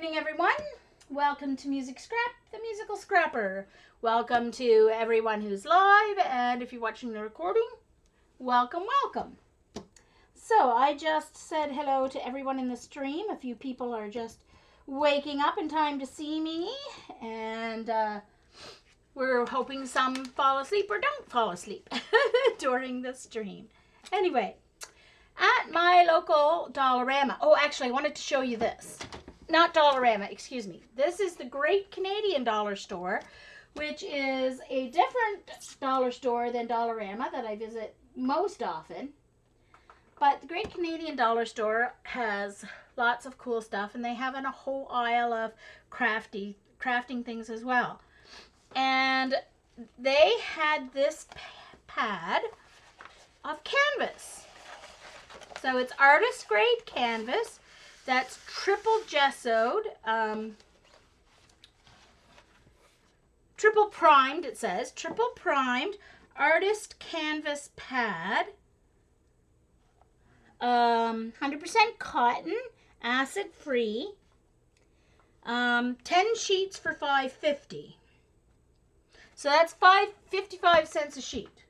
evening, everyone. Welcome to Music Scrap, the musical scrapper. Welcome to everyone who's live, and if you're watching the recording, welcome, welcome. So I just said hello to everyone in the stream. A few people are just waking up in time to see me, and we're hoping some fall asleep or don't fall asleep during the stream. Anyway, at my local Dollarama. Oh, actually, I wanted to show you this. Not Dollarama, excuse me. This is the Great Canadian Dollar Store, which is a different dollar store than Dollarama that I visit most often. But the Great Canadian Dollar Store has lots of cool stuff, and they have a whole aisle of crafting things as well. And they had this pad of canvas. So it's artist grade canvas. That's triple gessoed, triple primed, it says. Triple primed artist canvas pad. 100% cotton, acid free. 10 sheets for $5.50. So that's 55 cents a sheet,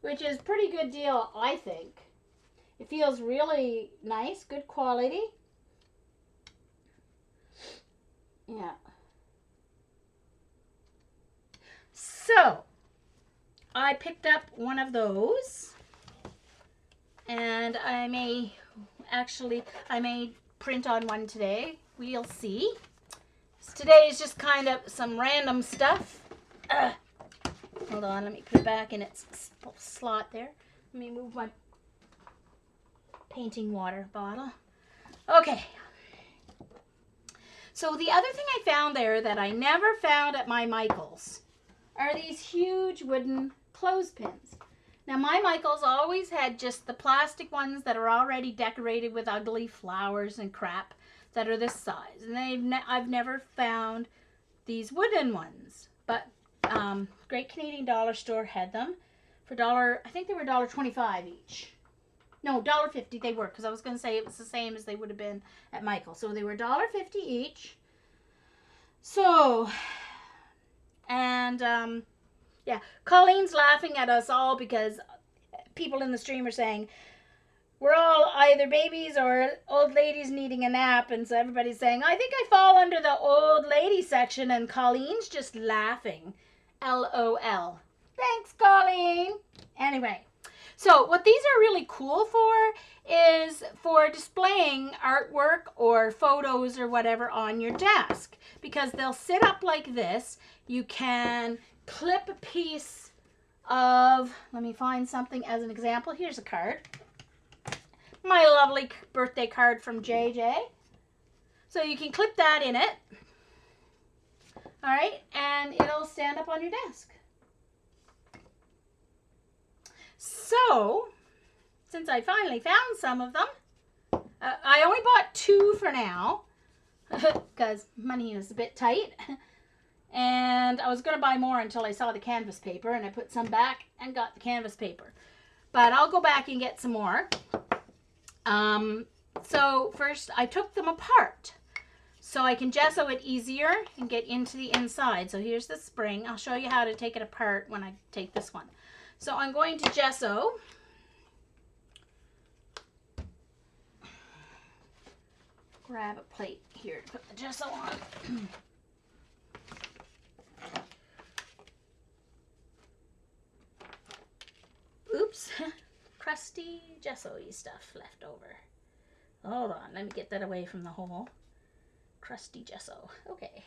which is a pretty good deal, I think. It feels really nice, good quality. Yeah. So, I picked up one of those, and I may print on one today. We'll see. So today is just kind of some random stuff. Hold on, let me put it back in its slot there. Let me move my painting water bottle. Okay. So the other thing I found there that I never found at my Michael's are these huge wooden clothespins. Now my Michael's always had just the plastic ones that are already decorated with ugly flowers and crap that are this size. And I've never found these wooden ones. But Great Canadian Dollar Store had them for I think they were $1.25 each. No, $1.50 they were, because I was going to say it was the same as they would have been at Michael's. So they were $1.50 each. So, and yeah, Colleen's laughing at us all because people in the stream are saying we're all either babies or old ladies needing a nap. And so everybody's saying, I think I fall under the old lady section. And Colleen's just laughing. LOL. Thanks, Colleen. Anyway. So what these are really cool for is for displaying artwork or photos or whatever on your desk, because they'll sit up like this. You can clip a piece of, let me find something as an example. Here's a card. My lovely birthday card from JJ. So you can clip that in it. All right, and it'll stand up on your desk. So, since I finally found some of them, I only bought 2 for now because money is a bit tight. And I was going to buy more until I saw the canvas paper, and I put some back and got the canvas paper. But I'll go back and get some more. So first I took them apart so I can gesso it easier and get into the inside. So here's the spring. I'll show you how to take it apart when I take this one. So I'm going to gesso. Grab a plate here to put the gesso on. Oops, crusty gesso-y stuff left over. Hold on, let me get that away from the hole. Crusty gesso, okay.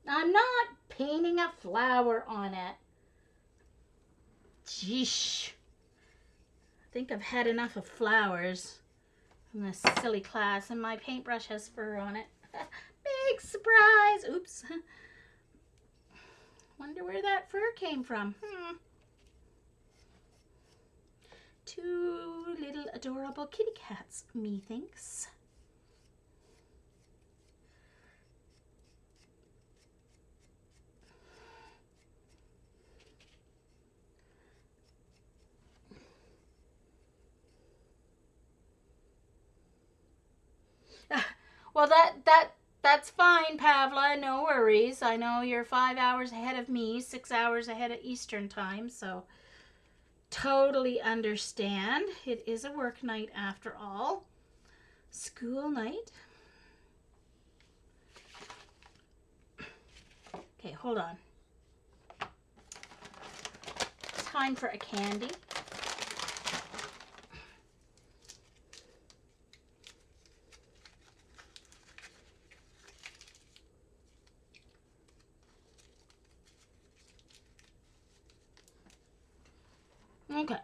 I'm not painting a flower on it. Jeesh. I think I've had enough of flowers from this silly class, and my paintbrush has fur on it. Big surprise. Oops. Wonder where that fur came from. 2 little adorable kitty cats, methinks. Well, that's fine, Pavla. No worries. I know you're 5 hours ahead of me, 6 hours ahead of Eastern time, so totally understand. It is a work night after all. School night. Okay, hold on. Time for a candy. Okay.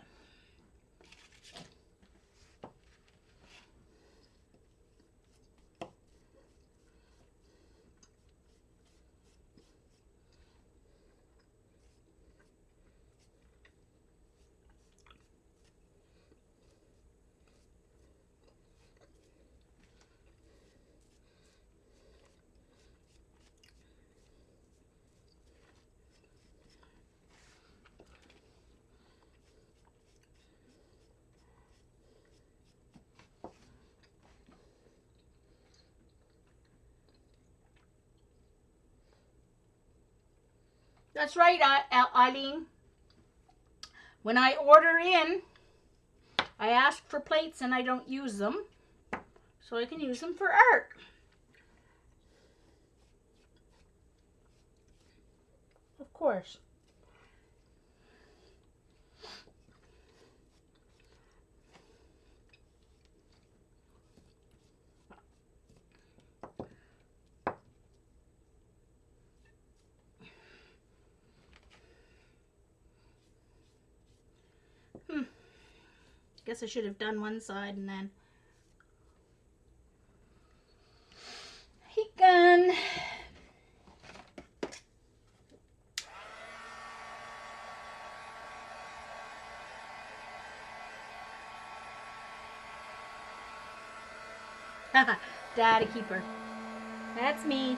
That's right, Eileen. When I order in, I ask for plates and I don't use them, so I can use them for art. Of course. Guess I should have done one side and then heat gun. Daddy keeper. That's me.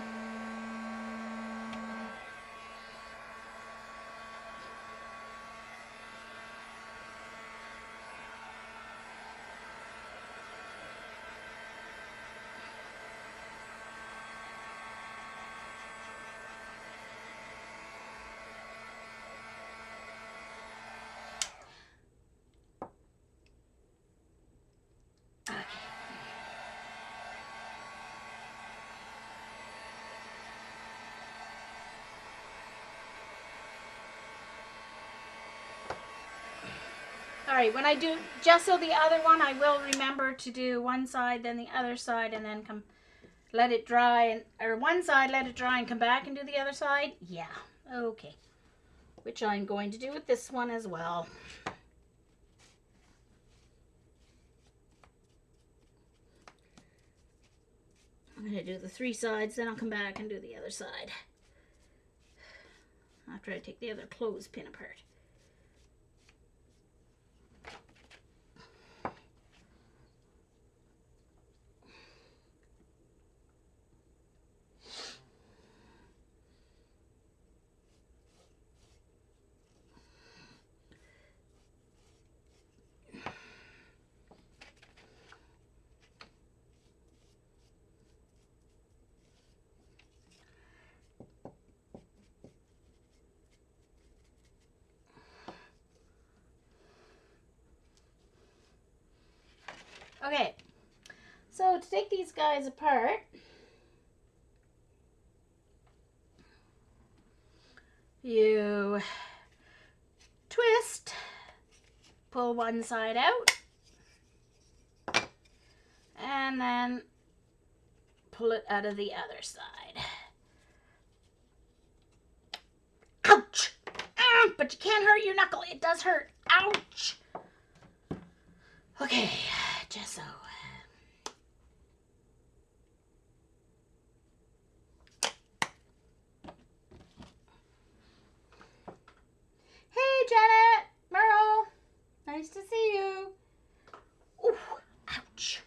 All right, when I do gesso the other one, I will remember to do one side, then the other side, and then come let it dry, and or one side, let it dry, and come back and do the other side. Yeah, okay. Which I'm going to do with this one as well. I'm going to do the 3 sides, then I'll come back and do the other side after I take the other clothespin apart. Okay, so to take these guys apart, you twist, pull one side out, and then pull it out of the other side. Ouch! But you can't hurt your knuckle. It does hurt. Ouch! Okay, gesso. Hey, Janet, Merle. Nice to see you. Ooh, ouch.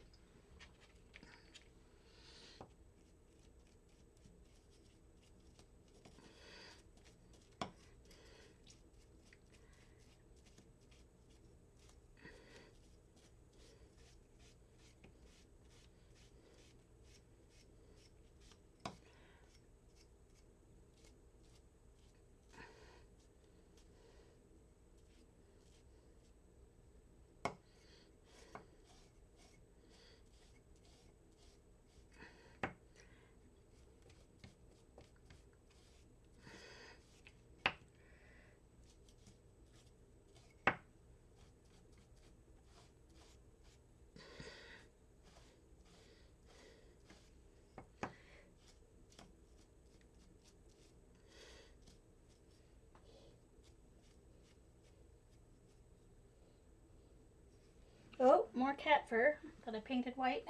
more cat fur that I painted white.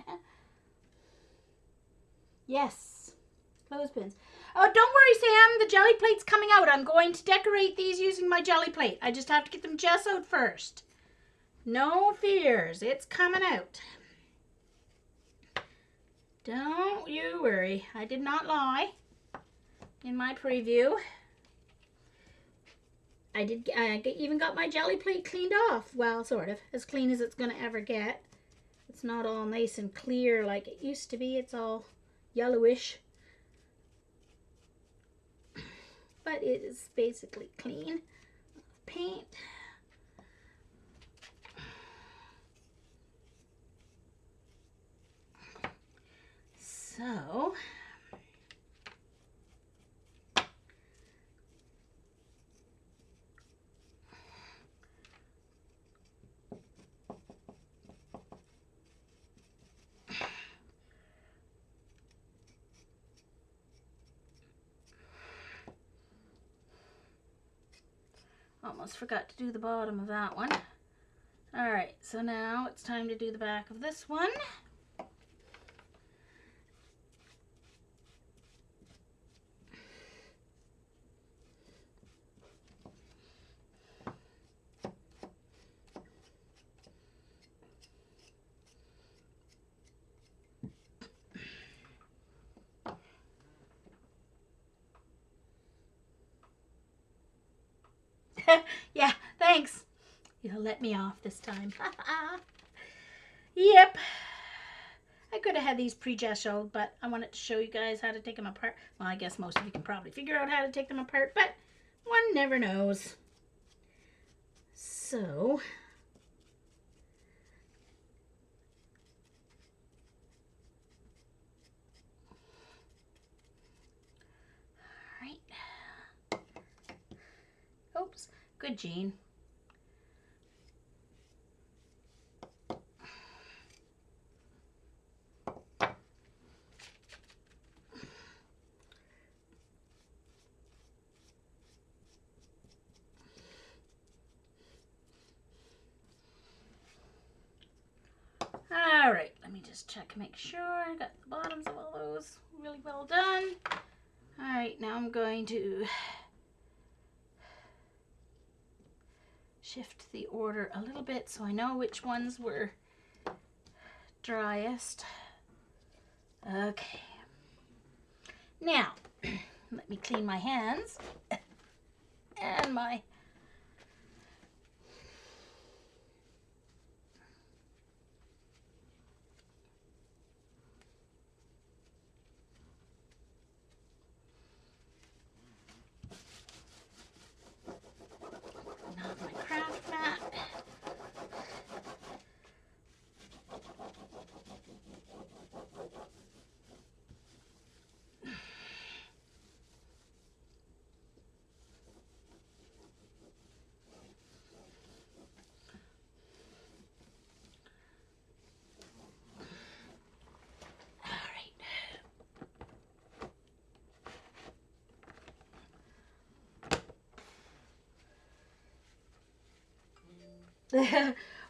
Yes, clothespins. Oh, don't worry, Sam. The jelly plate's coming out. I'm going to decorate these using my jelly plate. I just have to get them gessoed first. No fears. It's coming out. Don't you worry. I did not lie in my preview. I even got my jelly plate cleaned off. Well, sort of. As clean as it's going to ever get. It's not all nice and clear like it used to be. It's all yellowish. But it is basically clean. Paint. So, almost forgot to do the bottom of that one. All right, so now it's time to do the back of this one. Yeah, thanks. You'll let me off this time. Yep. I could have had these pre-gessoed, but I wanted to show you guys how to take them apart. Well, I guess most of you can probably figure out how to take them apart, but one never knows. So, all right. Oops. Good, Jean. All right, let me just check, make sure I got the bottoms of all those really well done. All right, now I'm going to shift the order a little bit so I know which ones were driest. Okay. Now, let me clean my hands and my craft mat.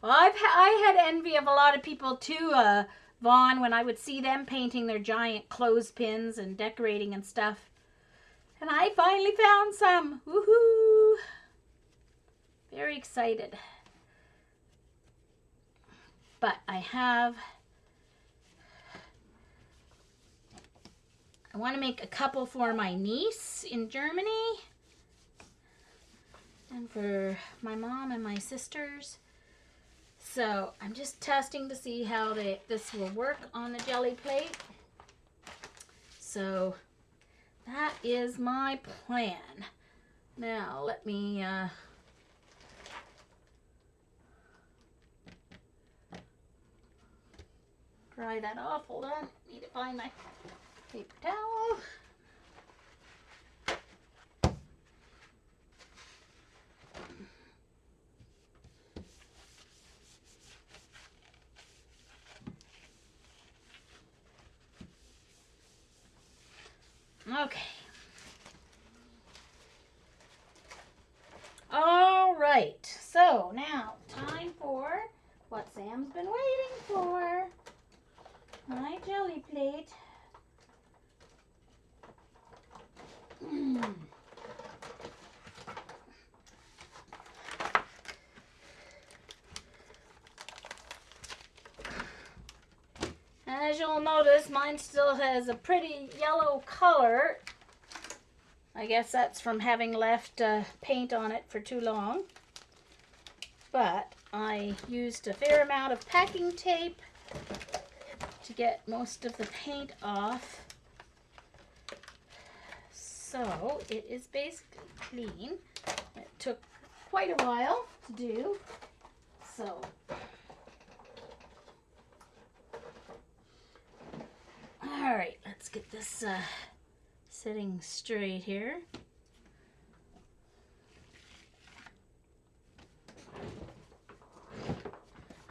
Well, I had envy of a lot of people too, Vaughn, when I would see them painting their giant clothespins and decorating and stuff. And I finally found some. Woohoo! Very excited. But I want to make a couple for my niece in Germany. And for my mom and my sisters. So I'm just testing to see how this will work on the jelly plate. So that is my plan. Now let me dry that off. Hold on, need to find my paper towel. Okay. All right. So now time for what Sam's been waiting for. My jelly plate. As you'll notice, mine still has a pretty yellow color. I guess that's from having left paint on it for too long. But I used a fair amount of packing tape to get most of the paint off. So it is basically clean. It took quite a while to do. So all right, let's get this sitting straight here.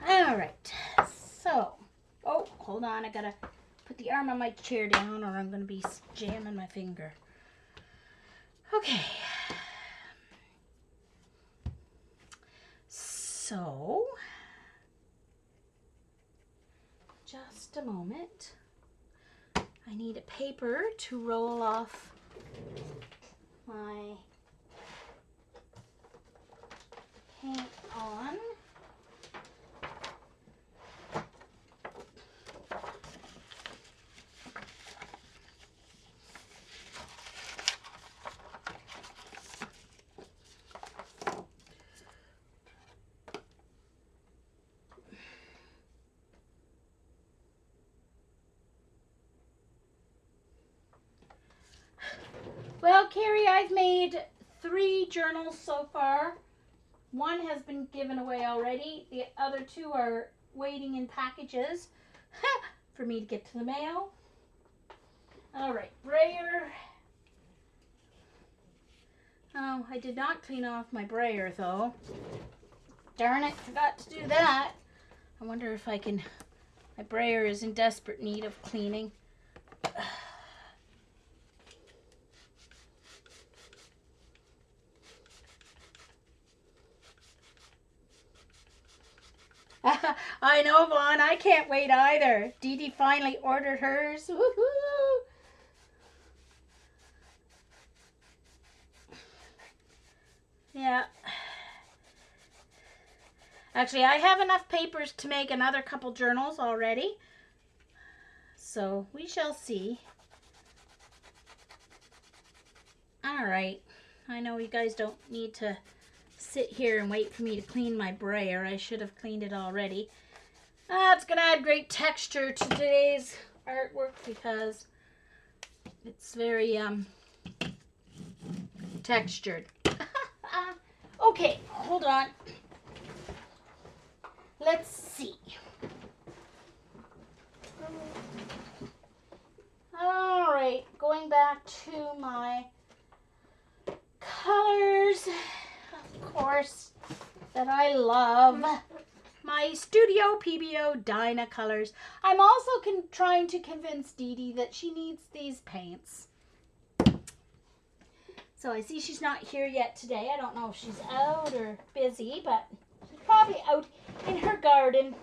All right, so, oh, hold on, I gotta put the arm of my chair down or I'm gonna be jamming my finger. Okay, so, just a moment. I need a paper to roll off my paint on. Well, Carrie, I've made 3 journals so far. One has been given away already. The other 2 are waiting in packages for me to get to the mail. All right, brayer. Oh, I did not clean off my brayer though. Darn it, forgot to do that. I wonder if I can, my brayer is in desperate need of cleaning. I know, Vaughn. I can't wait either. Dee Dee finally ordered hers. Woohoo! Yeah. Actually, I have enough papers to make another couple journals already. So we shall see. All right. I know you guys don't need to sit here and wait for me to clean my brayer. I should have cleaned it already. It's going to add great texture to today's artwork because it's very textured. Okay, hold on. Let's see. All right, going back to my colors, of course, that I love. My Studio PBO Dyna colors. I'm also trying to convince Dee Dee that she needs these paints. So I see she's not here yet today. I don't know if she's out or busy, but she's probably out in her garden.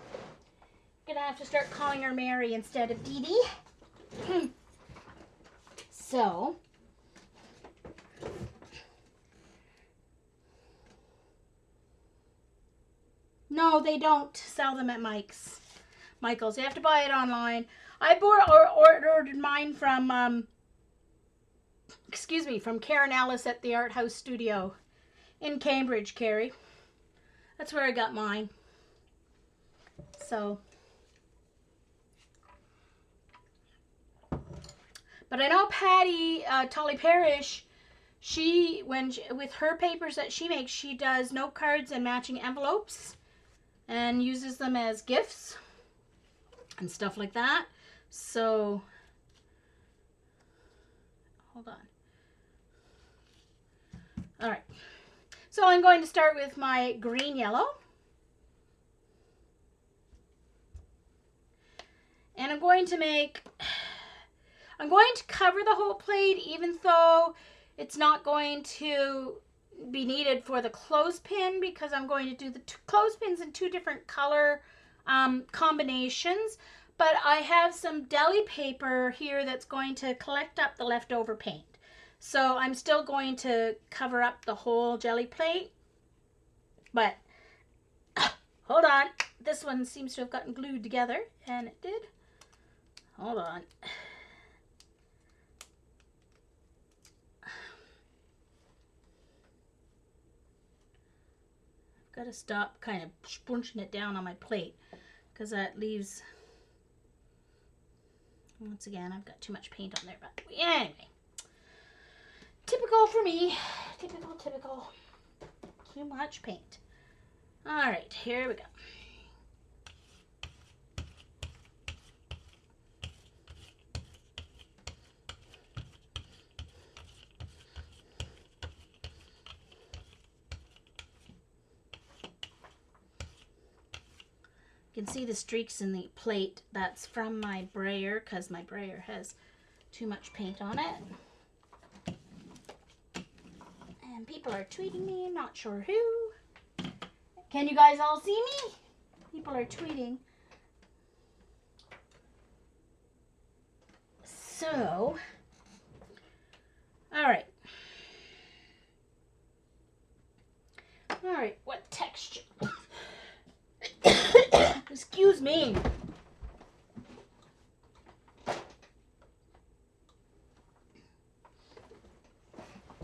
Gonna have to start calling her Mary instead of Dee Dee. So, no, they don't sell them at Michael's. You have to buy it online. I ordered mine from, from Karen Ellis at the Art House Studio in Cambridge, Carrie. That's where I got mine. So, but I know Patty Tully Parrish, with her papers that she makes, she does note cards and matching envelopes and uses them as gifts and stuff like that. So, hold on. All right. So I'm going to start with my green yellow. And I'm going to cover the whole plate even though it's not going to be needed for the clothespin because I'm going to do the clothespins in 2 different color combinations, but I have some deli paper here that's going to collect up the leftover paint. So I'm still going to cover up the whole jelly plate, but hold on. This one seems to have gotten glued together, and it did. Hold on. I've got to stop kind of sponging it down on my plate because that leaves, once again, I've got too much paint on there, but anyway. Typical for me. Typical. Too much paint. All right, here we go. You can see the streaks in the plate. That's from my brayer because my brayer has too much paint on it. And people are tweeting me, I'm not sure who. Can you guys all see me? People are tweeting. So, all right. All right, what texture? Excuse me. Okay.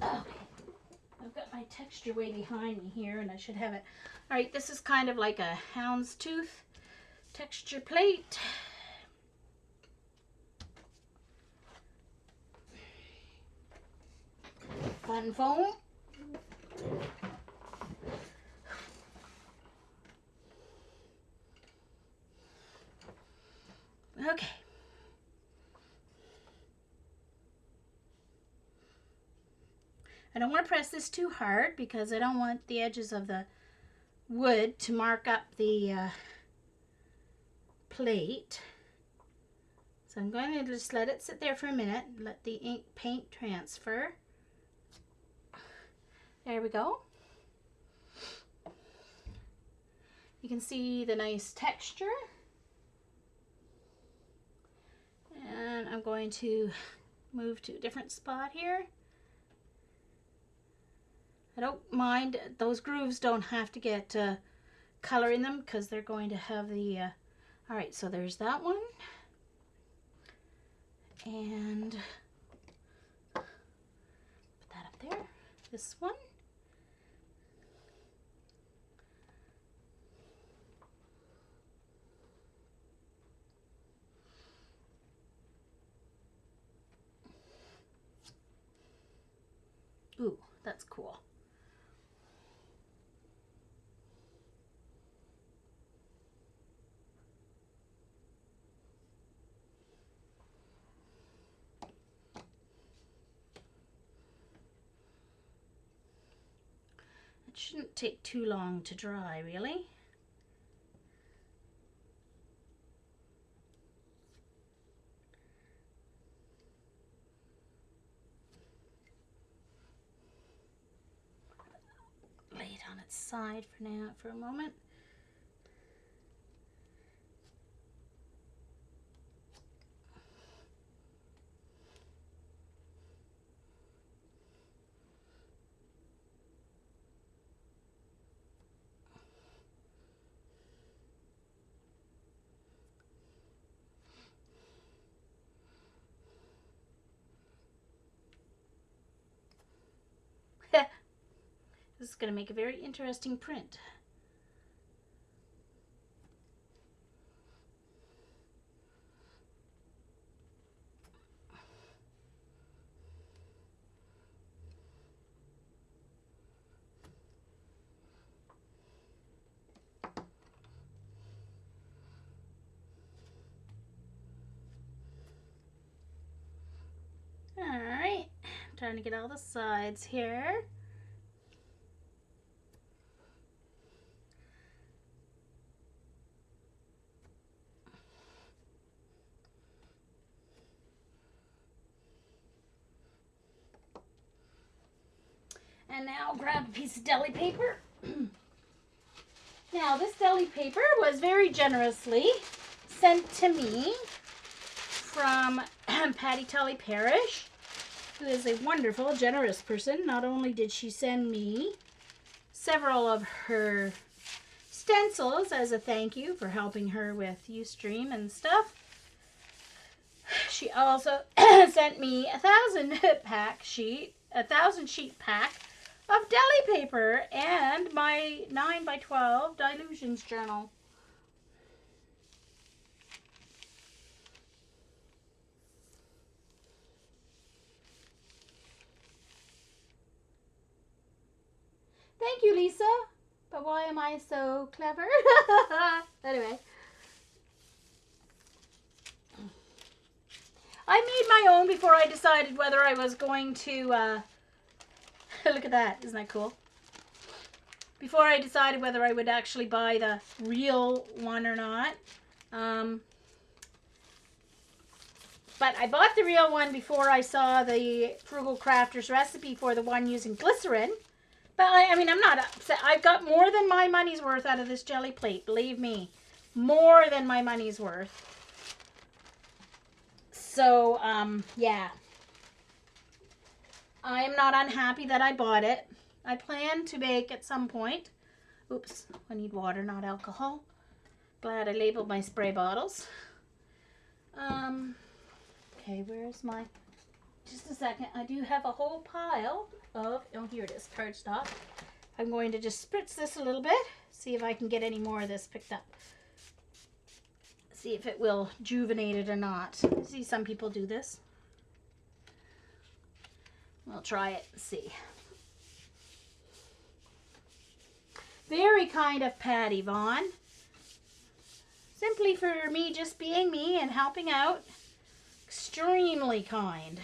I've got my texture way behind me here, and I should have it. All right, this is kind of like a houndstooth texture plate. Fun foam. Okay. I don't want to press this too hard because I don't want the edges of the wood to mark up the plate. So I'm going to just let it sit there for a minute, let the ink paint transfer. There we go. You can see the nice texture. And I'm going to move to a different spot here. I don't mind, those grooves don't have to get color in them because they're going to have the, all right, so there's that one. And put that up there, this one. Ooh, that's cool. It shouldn't take too long to dry, really. Lay it on its side for now, for a moment. This is going to make a very interesting print. All right, I'm trying to get all the sides here. And now grab a piece of deli paper. Now, this deli paper was very generously sent to me from Patty Tully Parrish, who is a wonderful, generous person. Not only did she send me several of her stencils as a thank you for helping her with Ustream and stuff, she also sent me a 1,000-sheet pack of deli paper and my 9x12 Dilutions journal. Thank you, Lisa. But why am I so clever? Anyway. I made my own before I decided whether I was going to, look at that, isn't that cool? Before I decided whether I would actually buy the real one or not. But I bought the real one before I saw the Frugal Crafter's recipe for the one using glycerin. But I mean, I'm not upset. I've got more than my money's worth out of this jelly plate, believe me. More than my money's worth. So, yeah. I am not unhappy that I bought it. I plan to bake at some point. Oops, I need water, not alcohol. Glad I labeled my spray bottles. Okay, where's my... Just a second. I do have a whole pile of... Oh, here it is, cardstock. I'm going to just spritz this a little bit. See if I can get any more of this picked up. See if it will juvenate it or not. See, some people do this. We'll try it and see. Very kind of Patty Vaughn. Simply for me just being me and helping out. Extremely kind.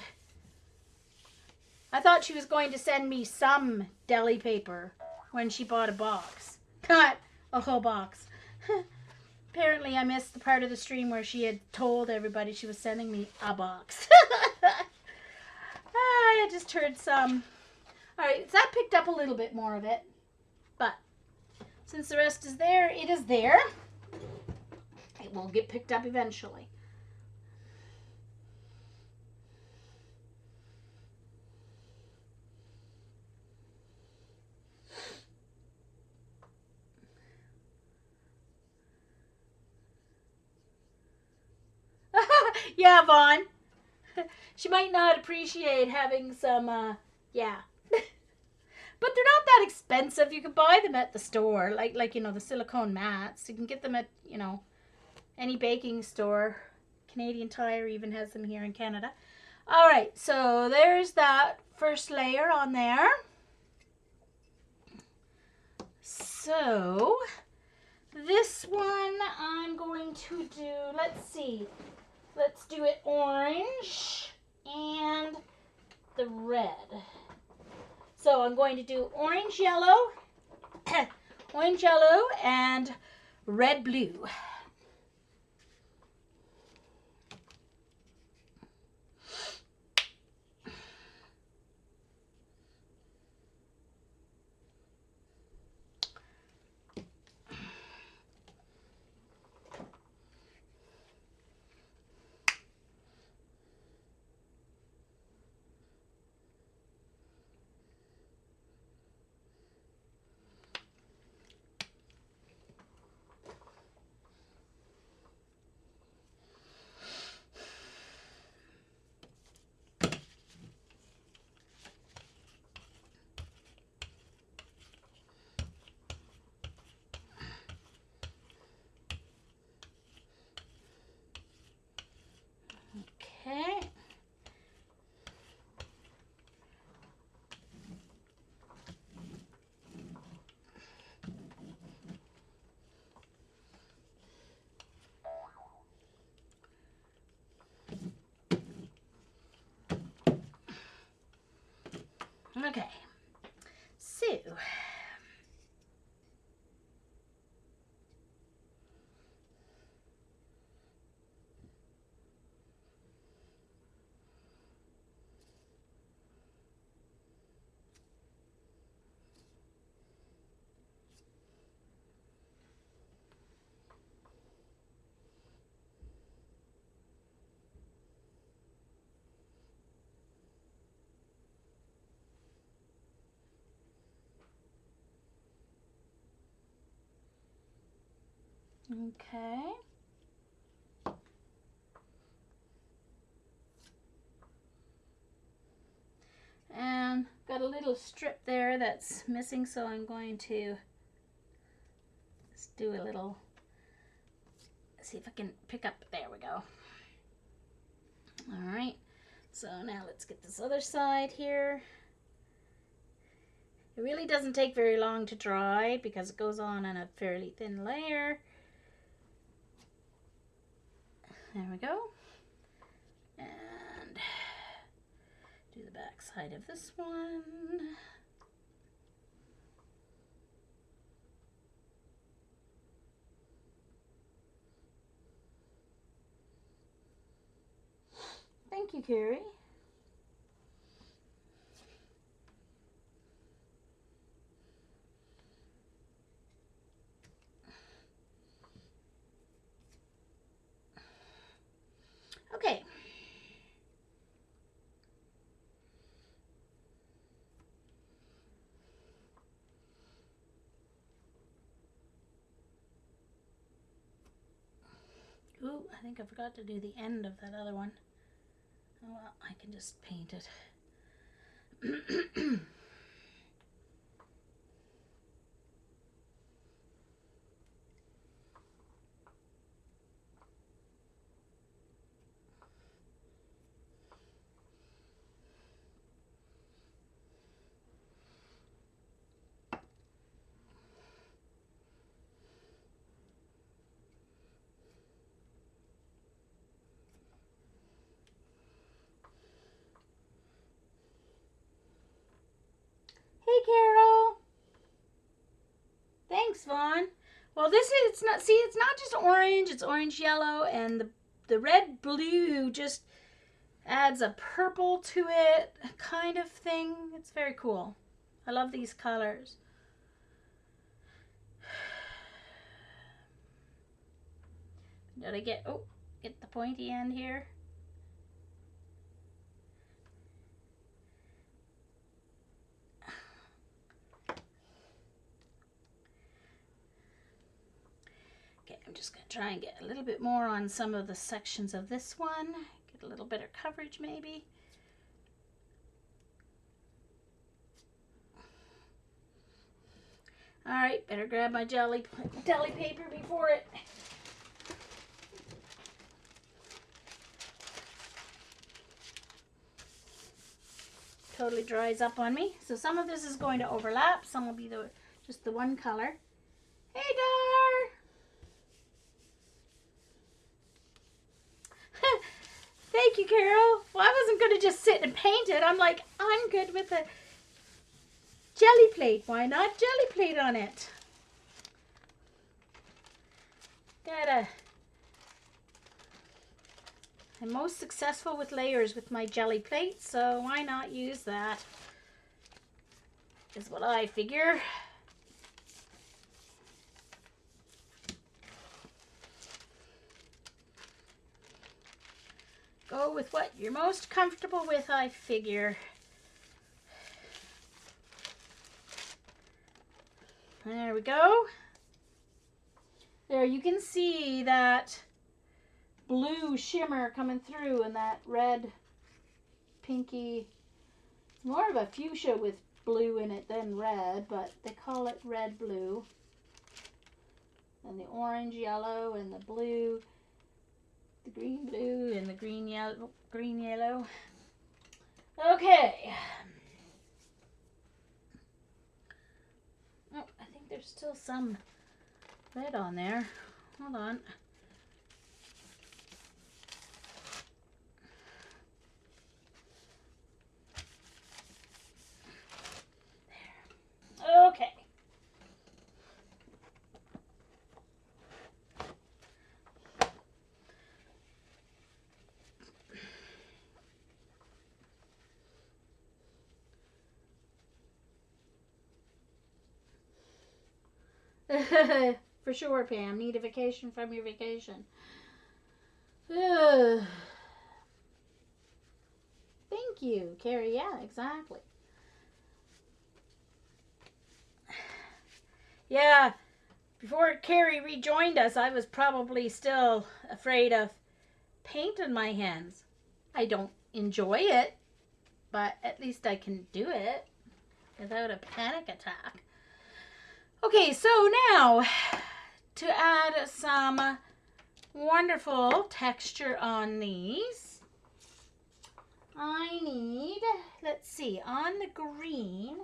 I thought she was going to send me some deli paper when she bought a box. Not a whole box. Apparently I missed the part of the stream where she had told everybody she was sending me a box. I just heard some. Alright, so that picked up a little bit more of it. But since the rest is there, it is there. It will get picked up eventually. Yeah, Vaughn. She might not appreciate having some, yeah. But they're not that expensive. You can buy them at the store, like you know, the silicone mats. You can get them at, you know, any baking store. Canadian Tire even has them here in Canada. All right, so there's that first layer on there. So this one I'm going to do, let's see. Let's do it orange and the red. So I'm going to do orange yellow, orange yellow and red blue. Okay. Okay. So Okay. And got a little strip there that's missing, so I'm going to just do a little, see if I can pick up, there we go. All right, so now let's get this other side here. It really doesn't take very long to dry because it goes on a fairly thin layer. There we go. And do the back side of this one. Thank you, Carrie. Okay. Ooh, I think I forgot to do the end of that other one. Oh well, I can just paint it. Hey, Carol. Thanks, Vaughn. Well, this is, it's not, see, it's not just orange, it's orange yellow, and the red blue just adds a purple to it kind of thing. It's very cool. I love these colors. Did I get the pointy end here? Okay, I'm just going to try and get a little bit more on some of the sections of this one. Get a little better coverage maybe. All right, better grab my deli paper before it totally dries up on me. So some of this is going to overlap. Some will be just the one color. Hey, Dar! Thank you, Carol. Well, I wasn't going to just sit and paint it. I'm like, I'm good with a jelly plate. Why not jelly plate on it? I'm most successful with layers with my jelly plate, so why not use that? Is what I figure. Go with what you're most comfortable with, I figure. There we go. There, you can see that blue shimmer coming through and that red, pinky. It's more of a fuchsia with blue in it than red, but they call it red blue. And the orange yellow and the blue, the green blue and the green yellow. Okay. Oh, I think there's still some red on there. Hold on. There. Okay. For sure, Pam. Need a vacation from your vacation. Thank you, Carrie. Yeah, exactly. Yeah, Before Carrie rejoined us, I was probably still afraid of paint on my hands. I don't enjoy it, but at least I can do it without a panic attack. Okay, so now to add some wonderful texture on these, I need, let's see, on the green,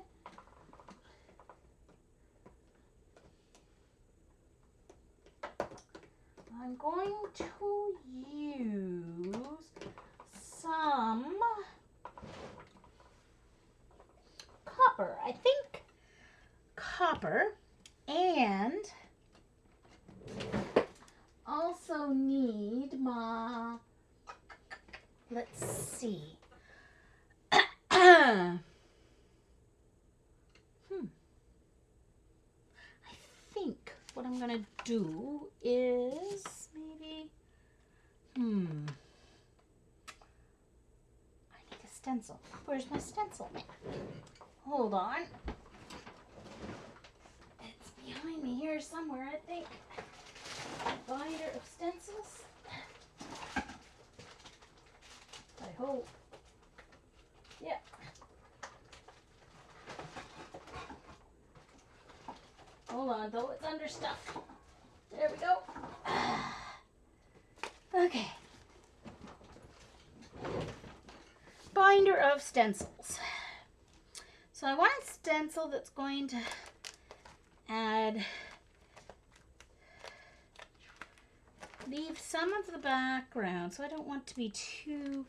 I'm going to use some copper, I think copper, and also need my, let's see, I think what I'm gonna do is maybe, I need a stencil. Where's my stencil, man? Hold on. It's behind me here somewhere, I think. A binder of stencils. I hope. Yeah. Hold on, though, it's under stuff. There we go. Okay. Binder of stencils. So I want a stencil that's going to add, leave some of the background, so I don't want to be too,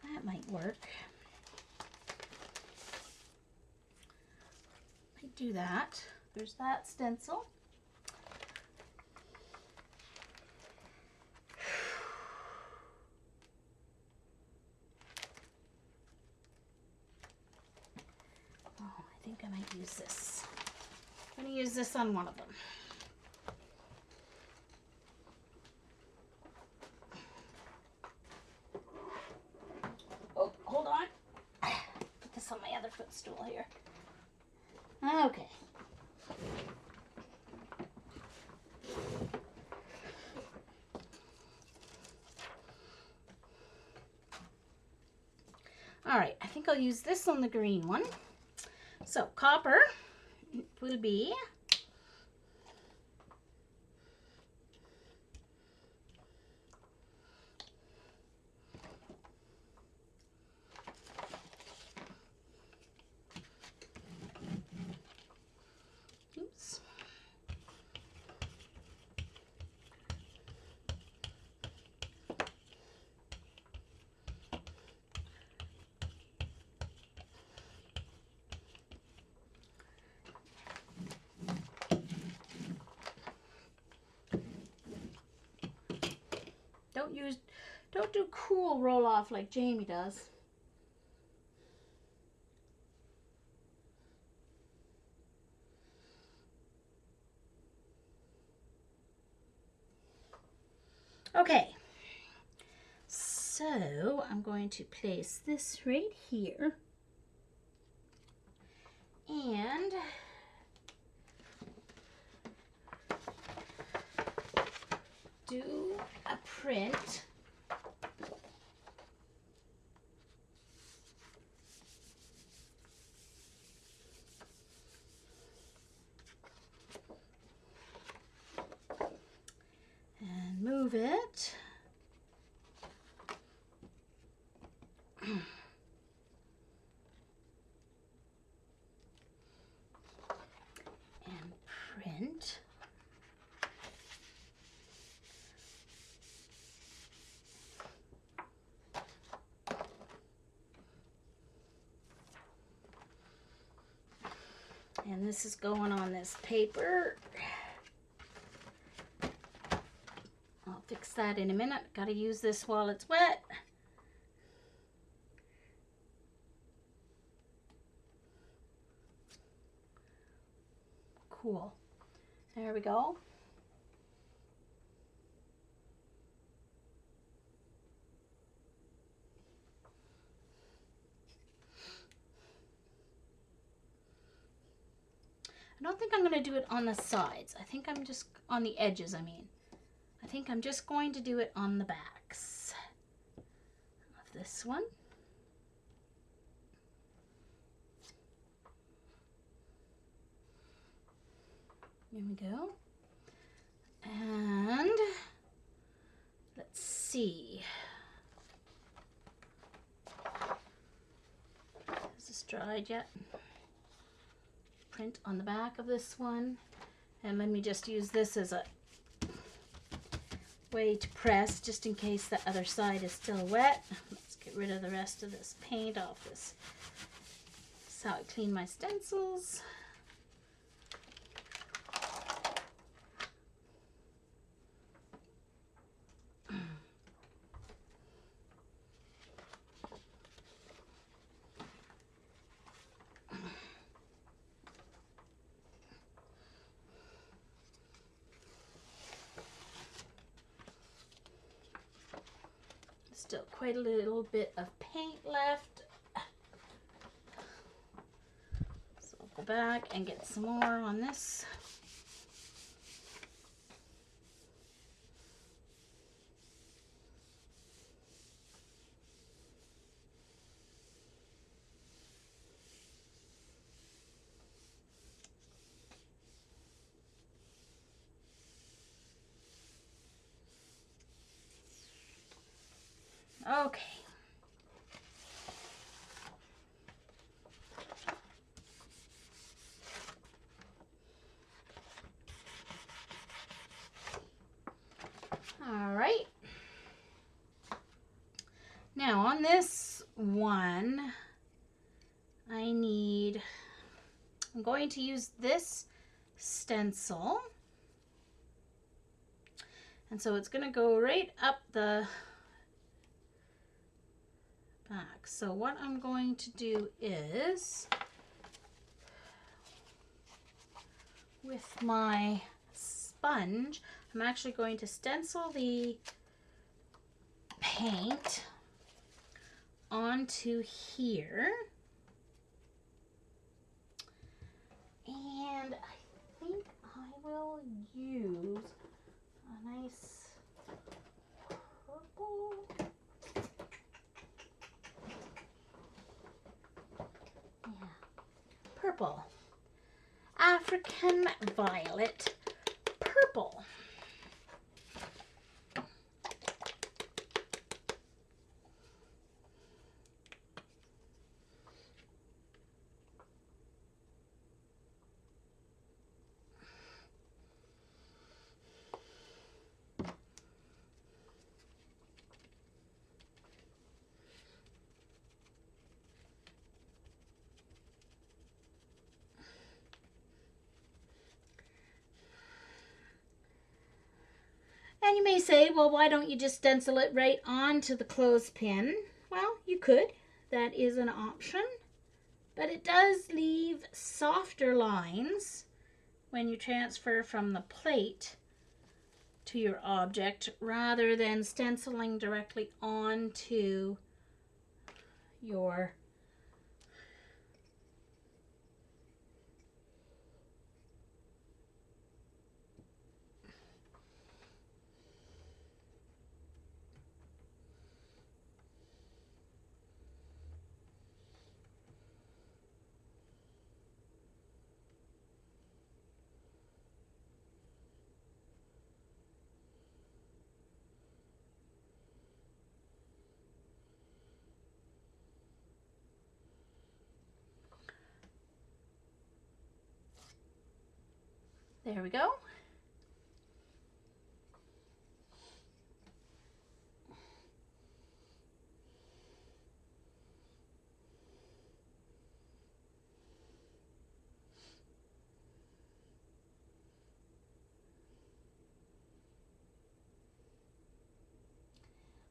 that might work. Might do that. There's that stencil. Oh, I think I might use this. I'm going to use this on one of them. Oh, hold on. Put this on my other footstool here. Okay. All right, I think I'll use this on the green one. So copper will be don't do cool roll off like Jamie does. Okay, so I'm going to place this right here and do a print. And move it. And print. And this is going on this paper. I'll fix that in a minute. Gotta use this while it's wet. Cool. There we go. I don't think I'm going to do it on the sides. I think I'm just on the edges, I mean. I think I'm just going to do it on the backs of this one. There we go. And let's see. Is this dried yet? Print on the back of this one. And let me just use this as a way to press just in case the other side is still wet. Let's get rid of the rest of this paint off this. That's how I clean my stencils. Still quite a little bit of paint left. So I'll go back and get some more on this. Okay. All right. Now on this one, I'm going to use this stencil. And so it's going to go right up the back. So what I'm going to do is, with my sponge, I'm actually going to stencil the paint onto here. And I think I will use a nice purple. Purple. African violet purple. And you may say, well, why don't you just stencil it right onto the clothespin? Well, you could. That is an option. But it does leave softer lines when you transfer from the plate to your object rather than stenciling directly onto your There we go.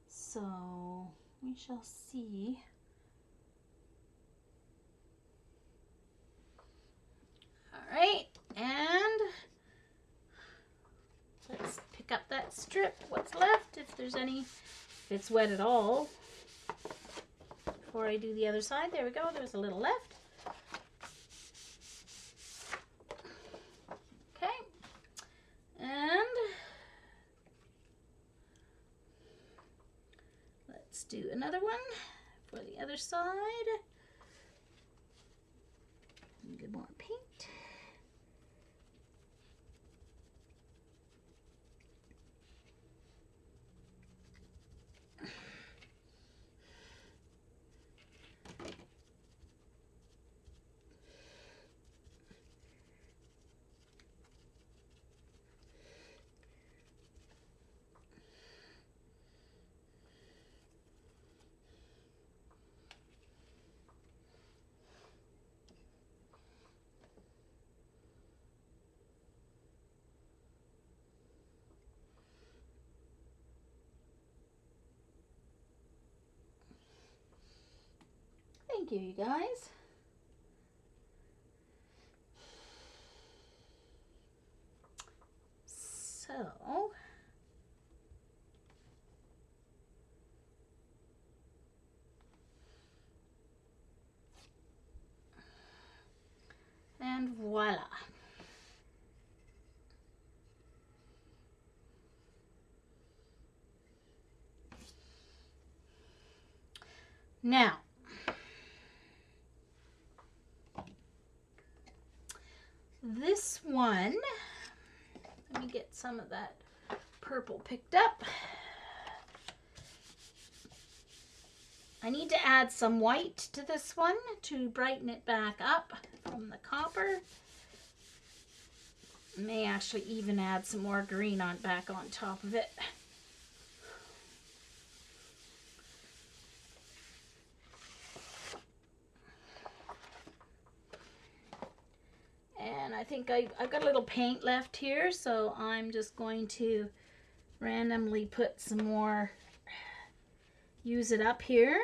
So we shall see. All right, and let's pick up that strip, what's left, if there's any, if it's wet at all, before I do the other side. There we go, there's a little left. let's do another one for the other side. Get more paint. Thank you, you guys. So, and voila. Now, this one, let me get some of that purple picked up. I need to add some white to this one to brighten it back up from the copper. May actually even add some more green on back on top of it. And I think I've got a little paint left here, so I'm just going to randomly put some more, use it up here.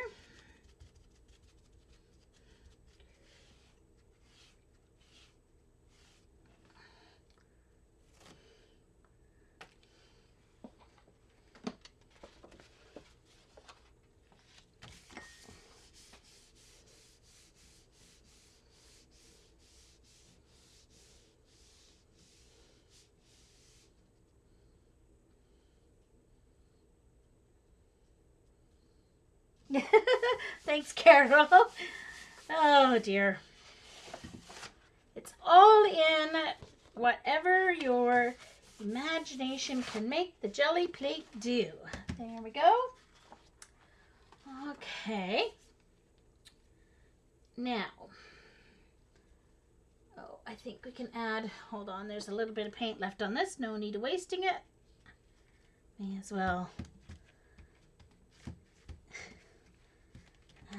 Thanks, Carol. Oh dear. It's all in whatever your imagination can make the jelly plate do. There we go. Okay. Now, oh, I think we can add, hold on, there's a little bit of paint left on this. No need of wasting it. May as well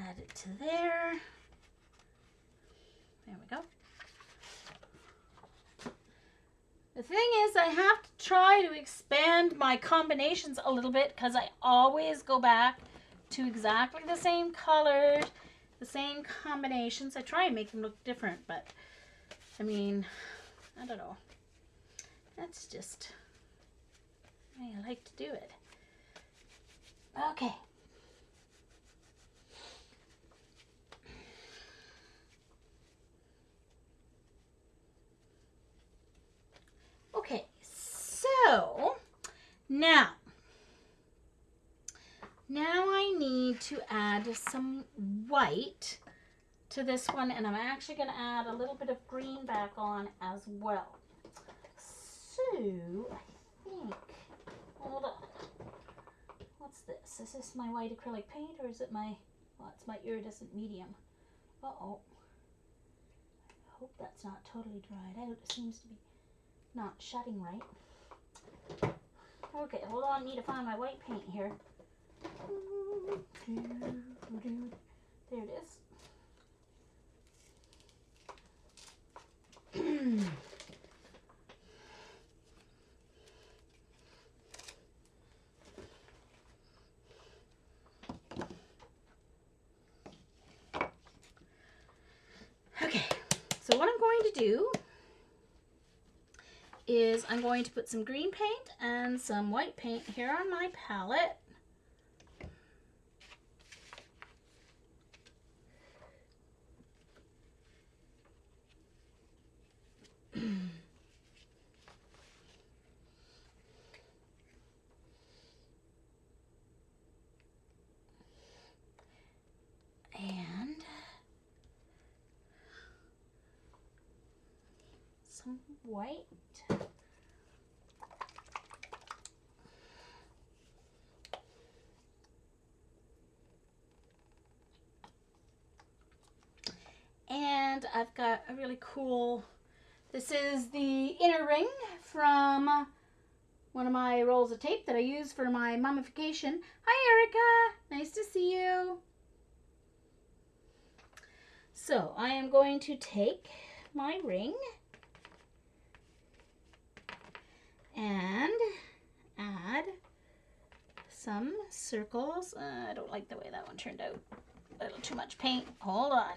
add it to there. There we go. The thing is, I have to try to expand my combinations a little bit because I always go back to exactly the same colors, the same combinations. I try and make them look different, but I mean, I don't know. That's just the way I like to do it. Okay. Okay, so now I need to add some white to this one, and I'm actually going to add a little bit of green back on as well. So I think, hold on, what's this? Is this my white acrylic paint, or is it my, well, it's my iridescent medium. Uh-oh. I hope that's not totally dried out. It seems to be not shutting right. Okay, hold on, I need to find my white paint here. There it is. Okay, so what I'm going to do is I'm going to put some green paint and some white paint here on my palette. some white. And I've got a really cool, this is the inner ring from one of my rolls of tape that I use for my mummification. Hi Erica, nice to see you. So I am going to take my ring and add some circles. I don't like the way that one turned out. A little too much paint. Hold on.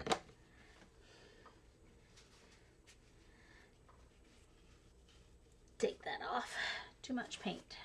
Take that off. Too much paint.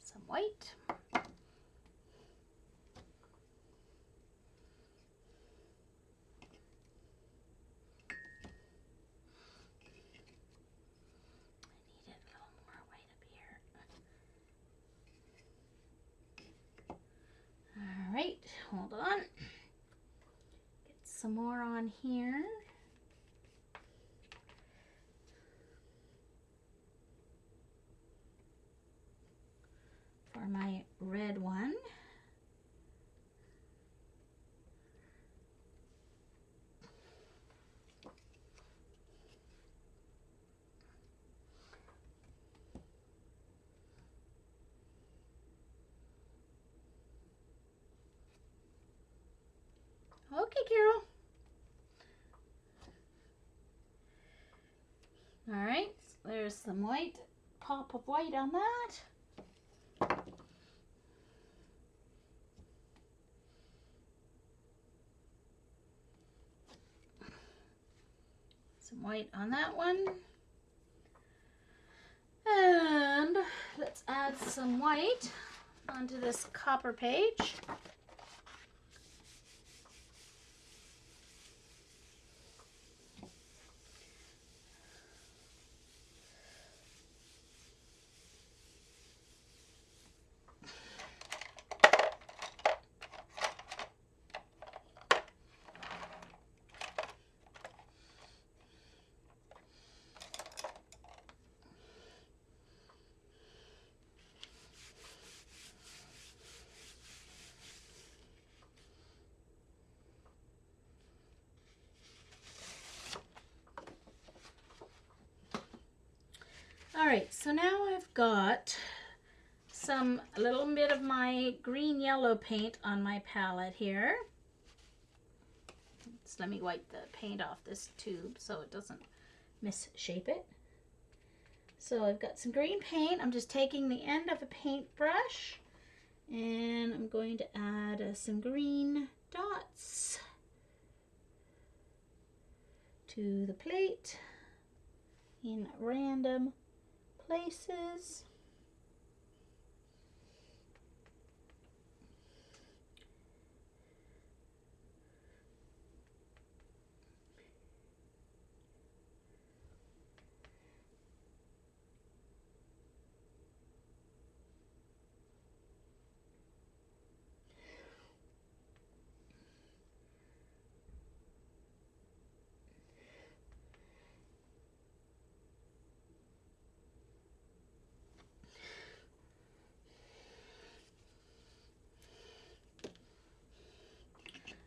Some white. Alright, hold on. Get some more on here. For my red one. Okay, Carol. All right, so there's some white, pop of white on that. Some white on that one. And let's add some white onto this copper page. All right, so now I've got a little bit of my green yellow paint on my palette here. Just let me wipe the paint off this tube so it doesn't misshape it. So I've got some green paint. I'm just taking the end of a paintbrush and I'm going to add some green dots to the plate in random places.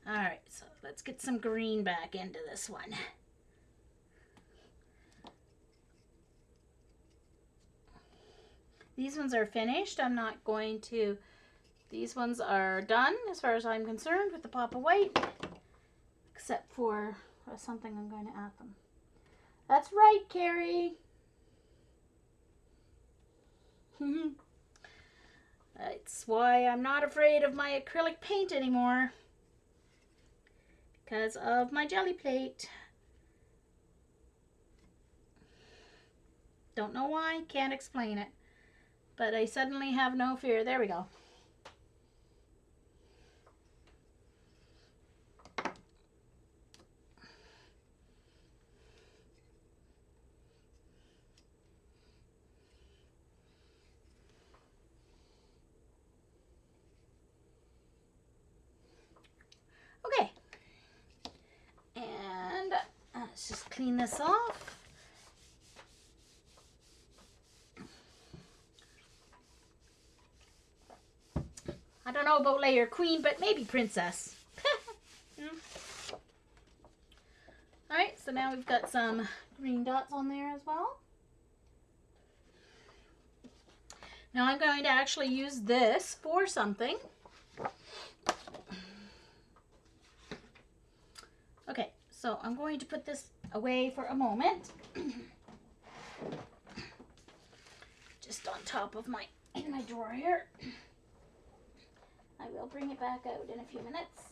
All right, so let's get some green back into this one. These ones are finished. I'm not going to, these ones are done as far as I'm concerned with the pop of white, except for something I'm going to add them. That's right, Carrie. That's why I'm not afraid of my acrylic paint anymore. Because of my jelly plate. Don't know why, can't explain it. But I suddenly have no fear. There we go. Okay. And let's just clean this off. I don't know about layer queen, but maybe princess. Alright, so now we've got some green dots on there as well. Now I'm going to actually use this for something. Okay, so I'm going to put this away for a moment. Just on top of in my drawer here. I will bring it back out in a few minutes.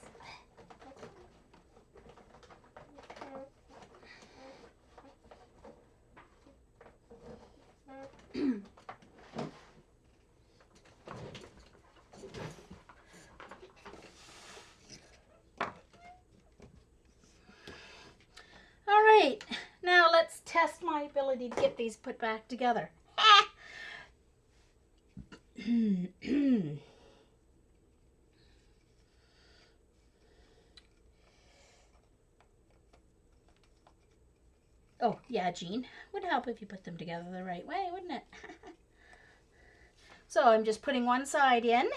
All right, now let's test my ability to get these put back together. Oh, yeah, Jean. Would help if you put them together the right way, wouldn't it? So I'm just putting one side in.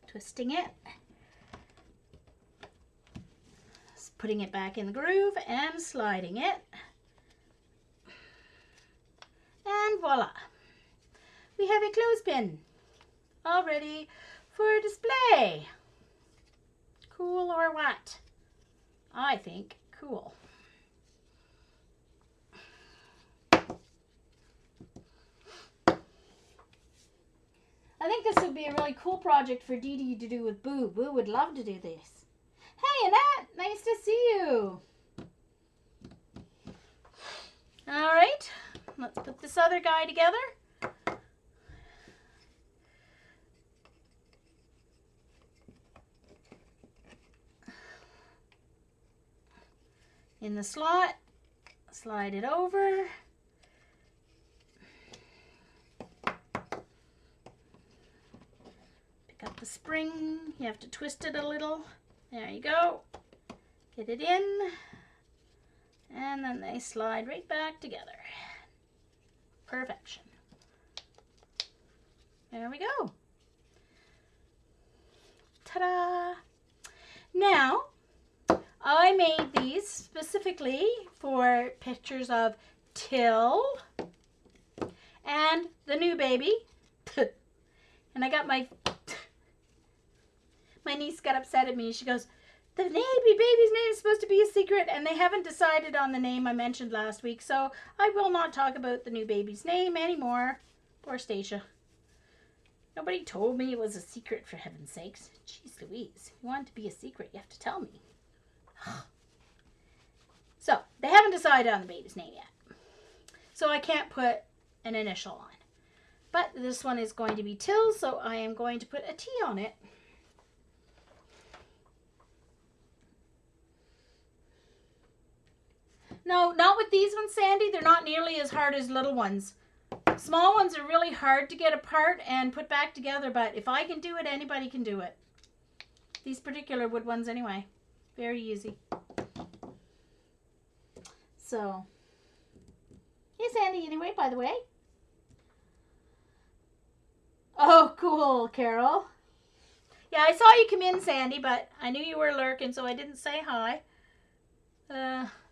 Twisting it. Putting it back in the groove and sliding it. And voila. We have a clothespin all ready for display. Cool or what? I think cool. I think this would be a really cool project for Dee Dee to do with Boo. Boo would love to do this. Hey, Annette, nice to see you. All right, let's put this other guy together. In the slot, slide it over. Pick up the spring. You have to twist it a little. There you go. Get it in. And then they slide right back together. Perfection. There we go. Ta-da! Now, I made these specifically for pictures of Till and the new baby. And I got my niece got upset at me. She goes, the baby's name is supposed to be a secret, and they haven't decided on the name I mentioned last week, so I will not talk about the new baby's name anymore. Poor Stacia. Nobody told me it was a secret, for heaven's sakes. Jeez Louise, if you want it to be a secret, you have to tell me. So, they haven't decided on the baby's name yet. So I can't put an initial on. But this one is going to be Till, so I am going to put a T on it. No, not with these ones, Sandy. They're not nearly as hard as little ones. Small ones are really hard to get apart and put back together, but if I can do it, anybody can do it. These particular wood ones anyway. Very easy. So, hey Sandy, anyway, by the way. Oh, cool, Carol. Yeah, I saw you come in, Sandy, but I knew you were lurking, so I didn't say hi.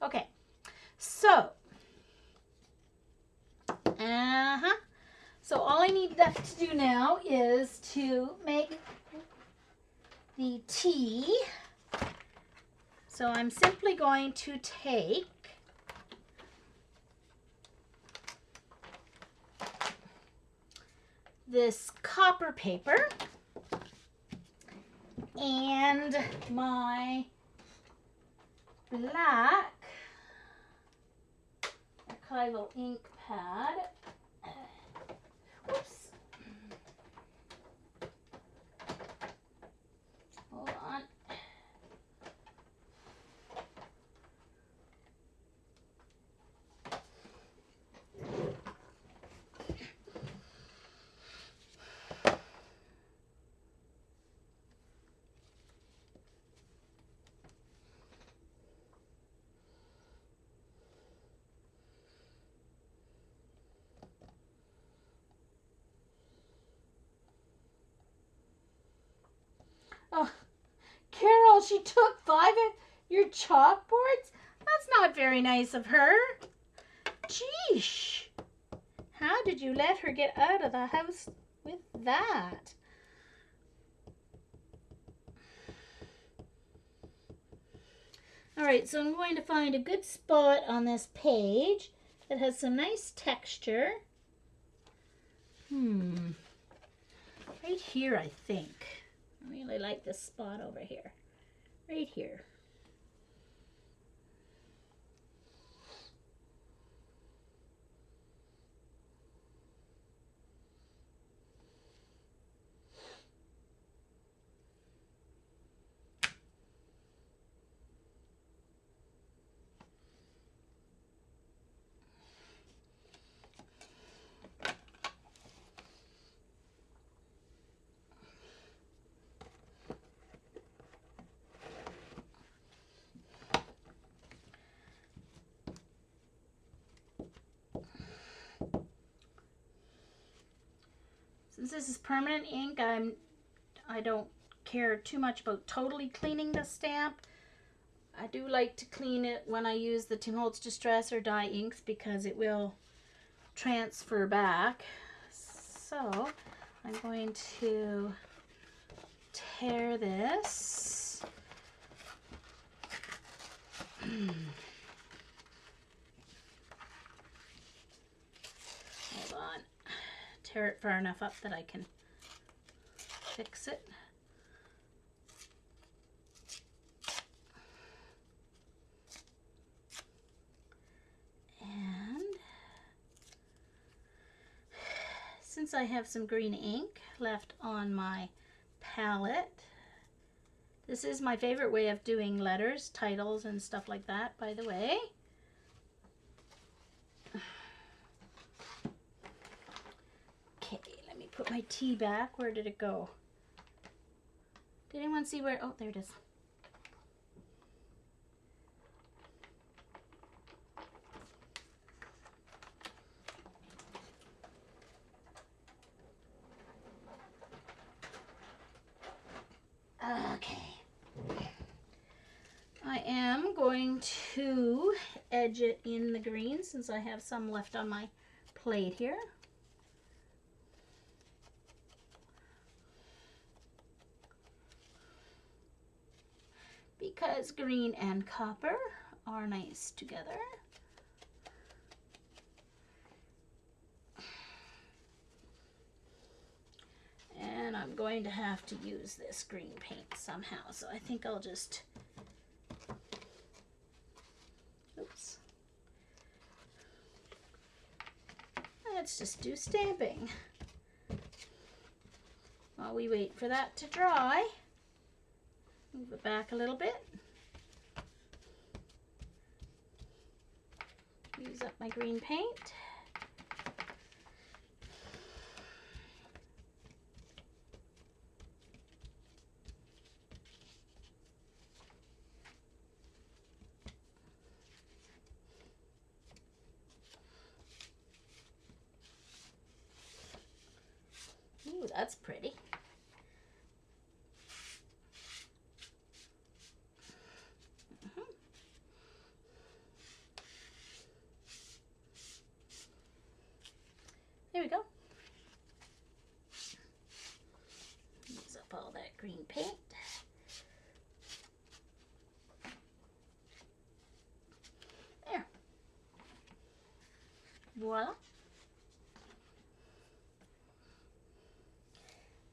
Okay. So, Uh-huh. So all I need left to do now is to make the tea. So I'm simply going to take this copper paper and my black archival ink pad. Whoops. Hold on. Oh, Carol, she took 5 of your chalkboards? That's not very nice of her. Sheesh. How did you let her get out of the house with that? All right, so I'm going to find a good spot on this page that has some nice texture. Right here, I think. I really like this spot over here. Right here. Since this is permanent ink, I don't care too much about totally cleaning the stamp. I do like to clean it when I use the Tim Holtz Distress or dye inks because it will transfer back. So I'm going to tear this. Hold on. Tear it far enough up that I can fix it. And since I have some green ink left on my palette, this is my favorite way of doing letters, titles, and stuff like that, by the way. Okay, let me put my tea back. Where did it go? Did anyone see where? Oh, there it is. Okay. I am going to edge it in the green since I have some left on my plate here. Because green and copper are nice together. And I'm going to have to use this green paint somehow, so I think I'll just, oops. Let's just do stamping. While we wait for that to dry, move it back a little bit. Use up my green paint. Ooh, that's pretty. green paint. There. Voila.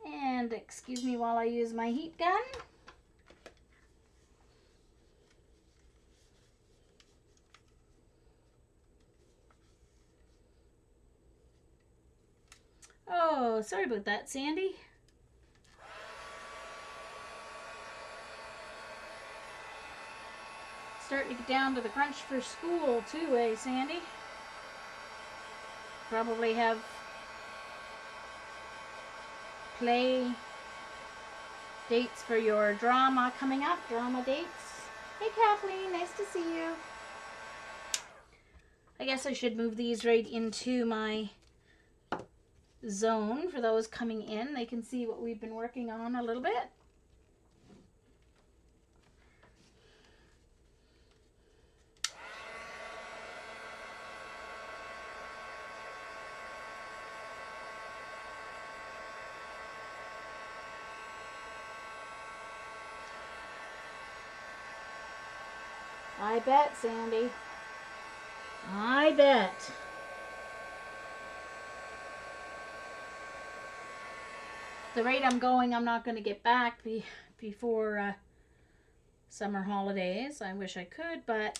And excuse me while I use my heat gun. Oh, sorry about that, Sandy. Starting to get down to the crunch for school too, eh, Sandy? Probably have play dates for your drama coming up, drama dates. Hey Kathleen, nice to see you. I guess I should move these right into my zone for those coming in. They can see what we've been working on a little bit. I bet, Sandy. I bet. The rate I'm going, I'm not going to get back before summer holidays. I wish I could, but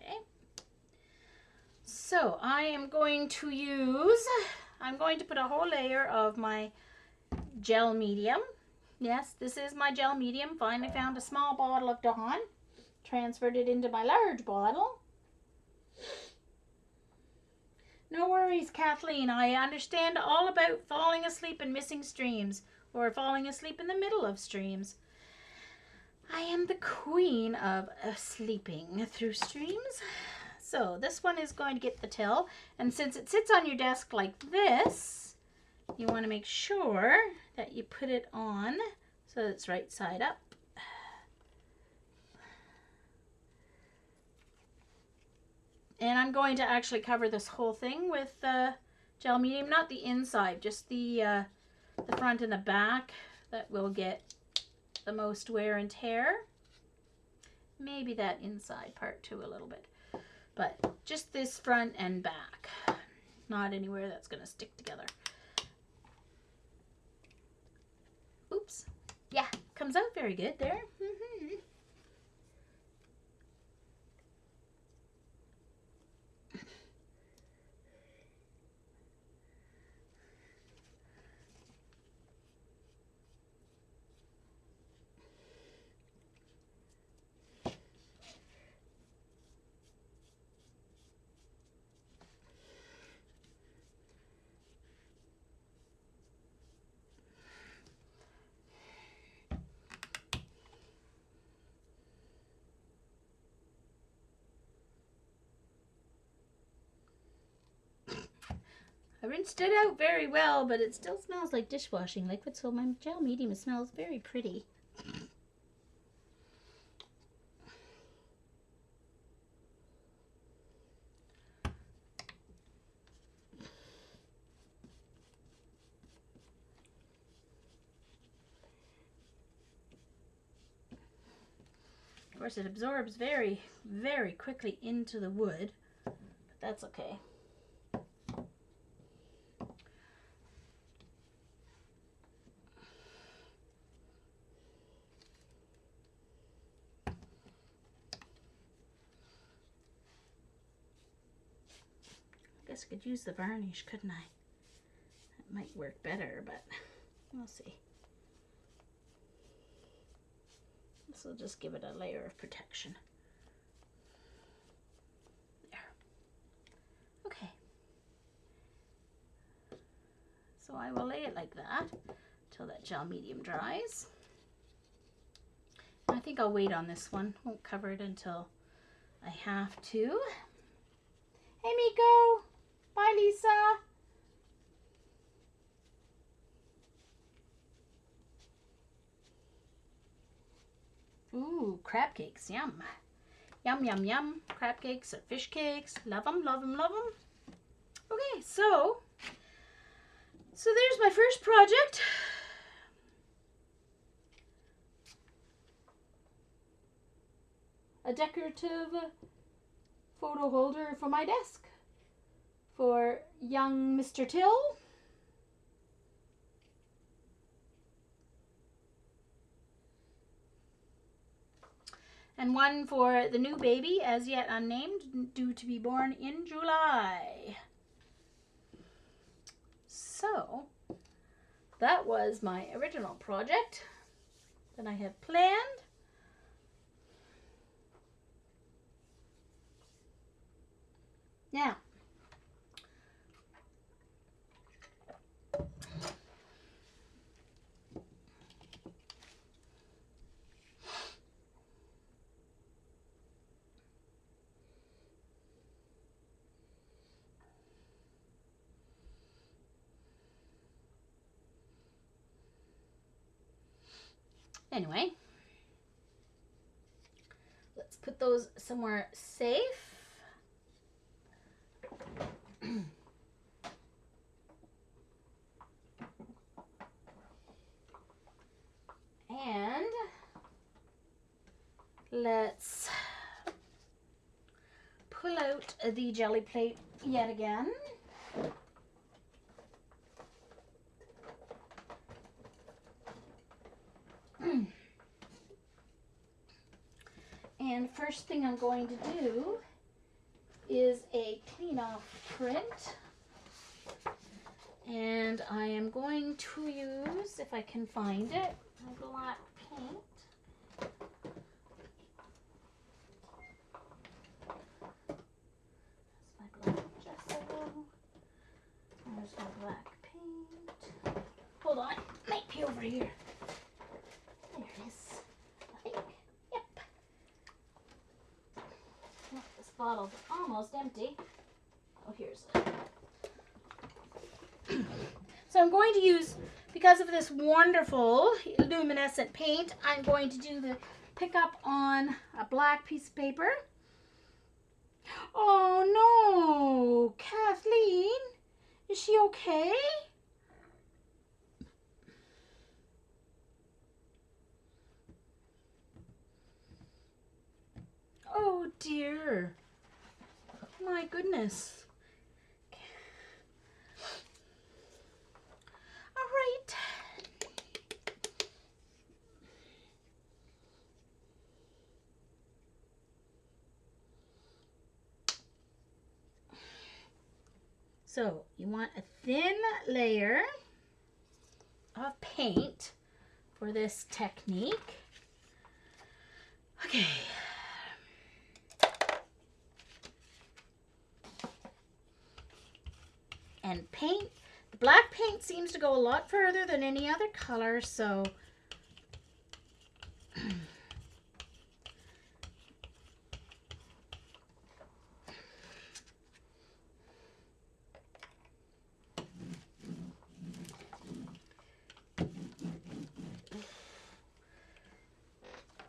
okay. So I am going to put a whole layer of my gel medium. Yes, this is my gel medium. Finally found a small bottle of Dawn. Transferred it into my large bottle. No worries, Kathleen. I understand all about falling asleep and missing streams, or falling asleep in the middle of streams. I am the queen of sleeping through streams. So this one is going to get the till, and since it sits on your desk like this, you want to make sure that you put it on so that it's right side up. And I'm going to actually cover this whole thing with gel medium, not the inside, just the front and the back that will get the most wear and tear. Maybe that inside part too a little bit, but just this front and back, not anywhere that's going to stick together. Oops. Yeah, comes out very good there. I rinsed it out very well, but it still smells like dishwashing liquid, so my gel medium smells very pretty. Of course, it absorbs very, very quickly into the wood, but that's okay. I guess I could use the varnish, couldn't I? That might work better, but we'll see. This will just give it a layer of protection. There. Okay. So I will lay it like that till that gel medium dries. I think I'll wait on this one. Won't cover it until I have to. Hey Miko! Bye Lisa! Ooh, crab cakes, yum. Yum, yum, yum. Crab cakes or fish cakes. Love them, love them, love them. Okay, so there's my first project. A decorative photo holder for my desk for young Mr. Till. And one for the new baby, as yet unnamed, due to be born in July. So, that was my original project that I had planned. Now, anyway, let's put those somewhere safe. And let's pull out the jelly plate yet again. And first thing I'm going to do is a clean off print. And I am going to use, if I can find it, my black paint. That's my black gesso. There's my black paint. Hold on, might be over here. There it is. I think. Yep. Oh, this bottle's almost empty. Oh, here's it. So I'm going to use, because of this wonderful luminescent paint, I'm going to do the pickup on a black piece of paper. Oh no, Kathleen, is she okay? Oh dear, my goodness. Right. So you want a thin layer of paint for this technique. Okay. And paint. The black paint seems to go a lot further than any other color, so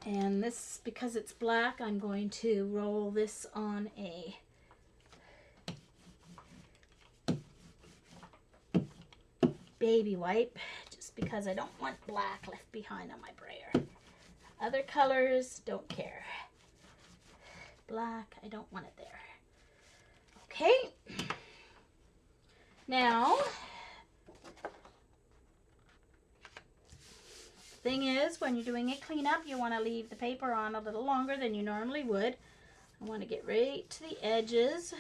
and this, because it's black, I'm going to roll this on a baby wipe, just because I don't want black left behind on my brayer. Other colors, don't care. Black, I don't want it there. Okay. Now, thing is, when you're doing a cleanup, you want to leave the paper on a little longer than you normally would. I want to get right to the edges.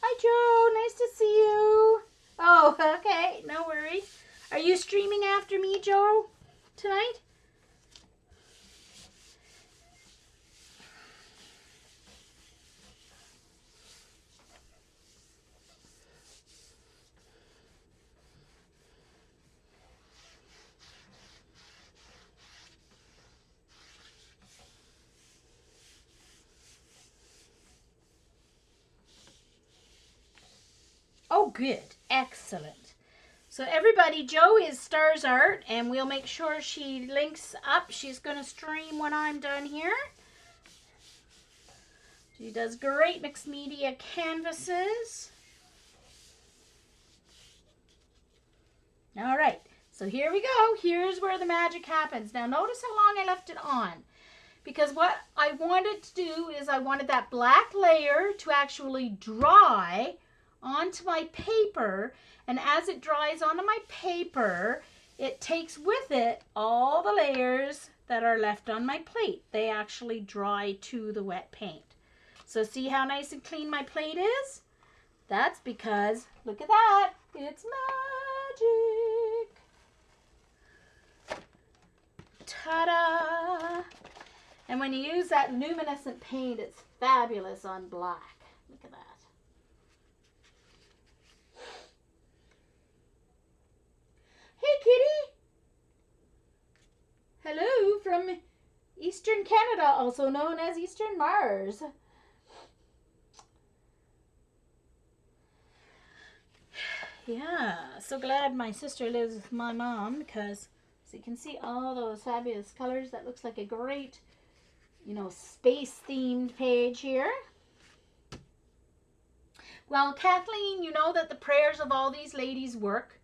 Hi, Joe. Nice to see you. Oh, okay. No worries. Are you streaming after me, Joe, tonight? good. Excellent. So everybody, Jo is Stars Art, and we'll make sure she links up. She's going to stream when I'm done here. She does great mixed media canvases. All right, so here we go. Here's where the magic happens. Now notice how long I left it on. Because what I wanted to do is I wanted that black layer to actually dry onto my paper. And as it dries onto my paper, it takes with it all the layers that are left on my plate. They actually dry to the wet paint. So see how nice and clean my plate is? That's because, look at that, it's magic. Ta-da! And when you use that luminescent paint, it's fabulous on black. Look at that. Hey, kitty. Hello from Eastern Canada, also known as Eastern Mars. Yeah, so glad my sister lives with my mom because so you can see all those fabulous colors. That looks like a great, you know, space-themed page here. Well, Kathleen, you know that the prayers of all these ladies work.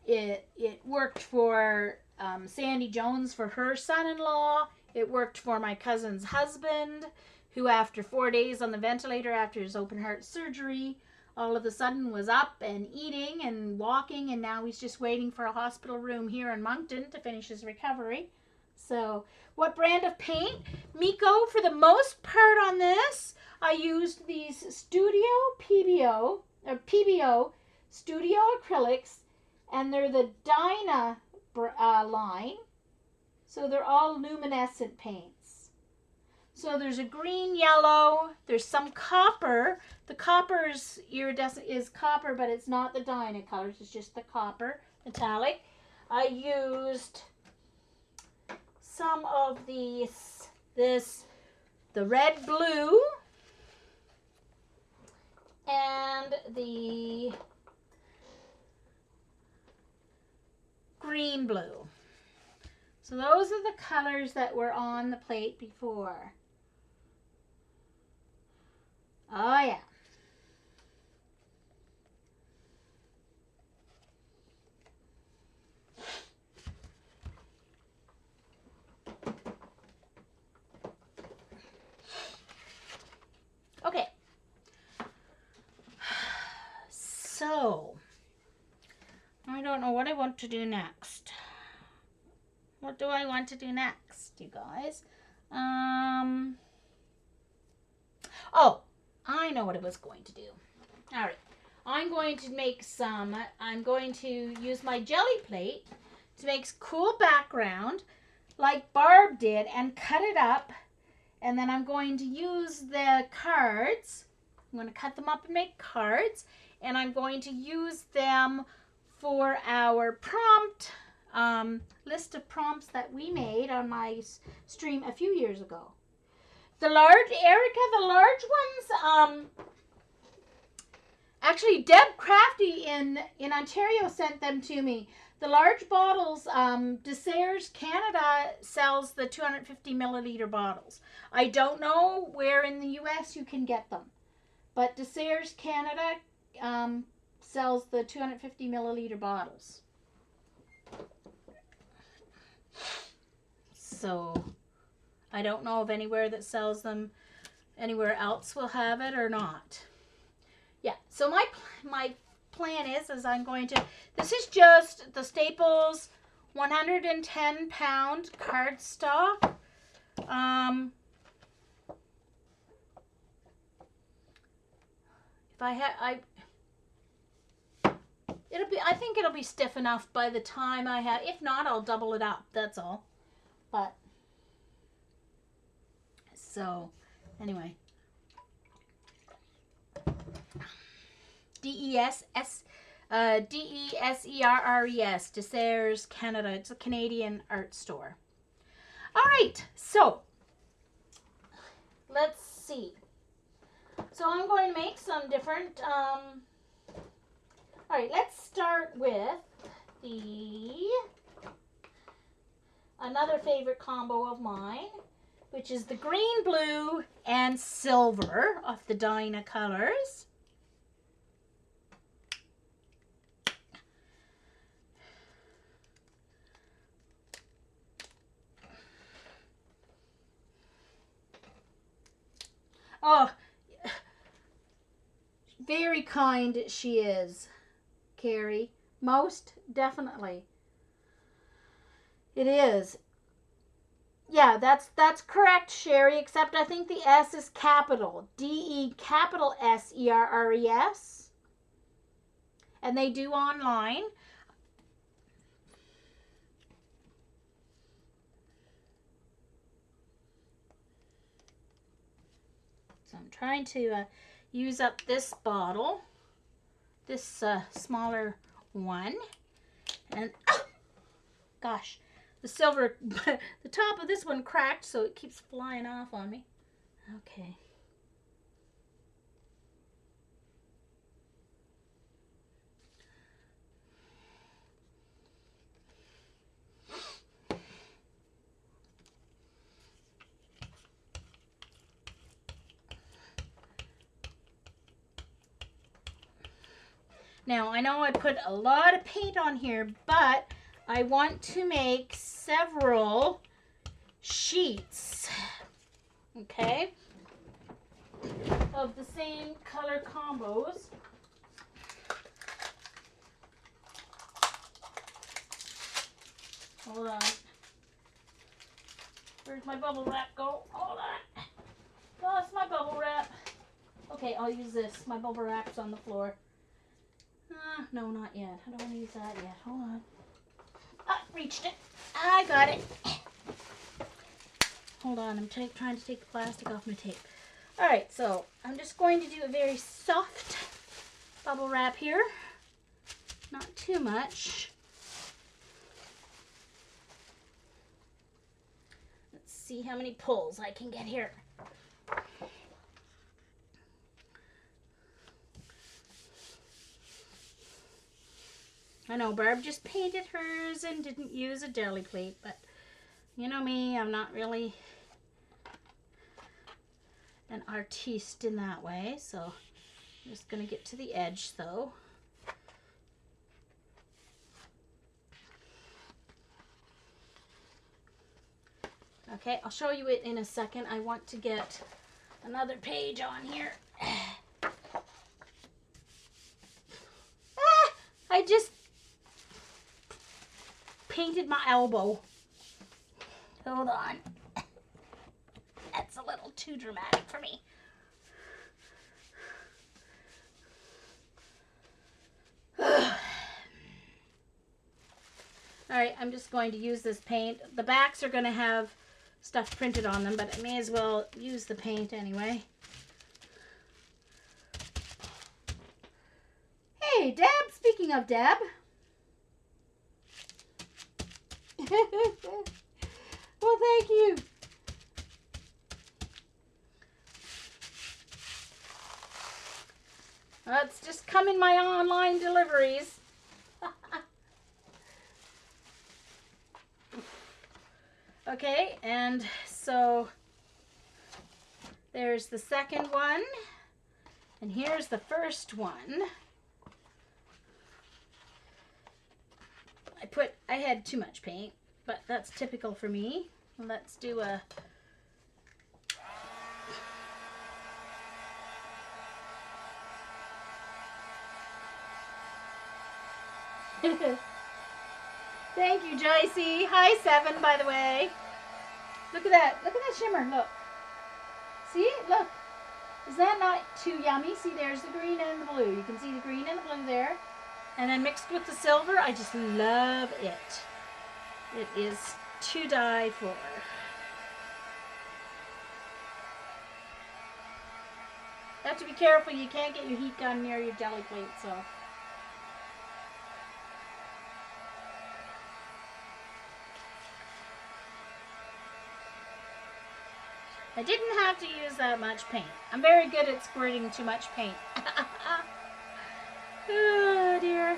It worked for Sandy Jones for her son-in-law. It worked for my cousin's husband, who after 4 days on the ventilator after his open heart surgery, all of a sudden was up and eating and walking, and now he's just waiting for a hospital room here in Moncton to finish his recovery. So, what brand of paint? Miko, for the most part on this, I used these PBO Studio Acrylics, and they're the Dyna line. So they're all luminescent paints. So there's a green, yellow, there's some copper. The copper is iridescent, is copper, but it's not the Dyna colors, it's just the copper metallic. I used some of the red blue and the green blue. So those are the colors that were on the plate before. Oh yeah. Okay. So, I don't know what I want to do next. What do I want to do next, you guys? Oh, I know what I was going to do. All right. I'm going to use my jelly plate to make cool background like Barb did and cut it up. And then I'm going to use the cards. I'm going to cut them up and make cards. And I'm going to use them for our prompt list of prompts that we made on my stream a few years ago. The large ones, actually Deb Crafty in Ontario sent them to me. The large bottles, Desserts Canada sells the 250 milliliter bottles. I don't know where in the US you can get them, but Desserts Canada sells the 250 milliliter bottles. So I don't know if anywhere that sells them anywhere else will have it or not. Yeah, so my plan is I'm going to, this is just the Staples 110 pound cardstock. If I think it'll be stiff enough by the time I have, if not, I'll double it up, that's all. But, so, anyway. Deserres, Desserts Canada. It's a Canadian art store. All right, so let's see. So I'm going to make some different All right, let's start with another favorite combo of mine, which is the green, blue, and silver of the Dinah colors. Oh, very kind she is, Carrie. Most definitely. It is. Yeah, that's correct, Sherry, except I think the S is capital. D-E capital S-E-R-R-E-S. And they do online. So I'm trying to use up this bottle, this smaller one. And, oh, gosh, the silver, the top of this one cracked, so it keeps flying off on me. Okay. Now, I know I put a lot of paint on here, but I want to make several sheets, okay, of the same color combos. Hold on. Where's my bubble wrap go? Hold on. Lost my bubble wrap. Okay, I'll use this. My bubble wrap's on the floor. No, not yet. I don't want to use that yet. Hold on. Ah, reached it. I got it. Hold on. I'm trying to take the plastic off my tape. All right, so I'm just going to do a very soft bubble wrap here. Not too much. Let's see how many pulls I can get here. I know Barb just painted hers and didn't use a deli plate, but you know me, I'm not really an artiste in that way, so I'm just going to get to the edge though. Okay, I'll show you it in a second. I want to get another page on here. I just painted my elbow. Hold on. That's a little too dramatic for me. Alright, I'm just going to use this paint. The backs are going to have stuff printed on them, but I may as well use the paint anyway. Hey, Deb! Speaking of Deb. Well, thank you. It's just come in my online deliveries. Okay, and so there's the second one, and here's the first one. I had too much paint, but that's typical for me. Let's do a Thank you, Joycey. Hi, Seven, by the way. Look at that. Look at that shimmer. Look. See? Look. Is that not too yummy? See, there's the green and the blue. You can see the green and the blue there. And then mixed with the silver, I just love it. It is to die for. You have to be careful. You can't get your heat gun near your deli plate, so. I didn't have to use that much paint. I'm very good at squirting too much paint. Oh, dear.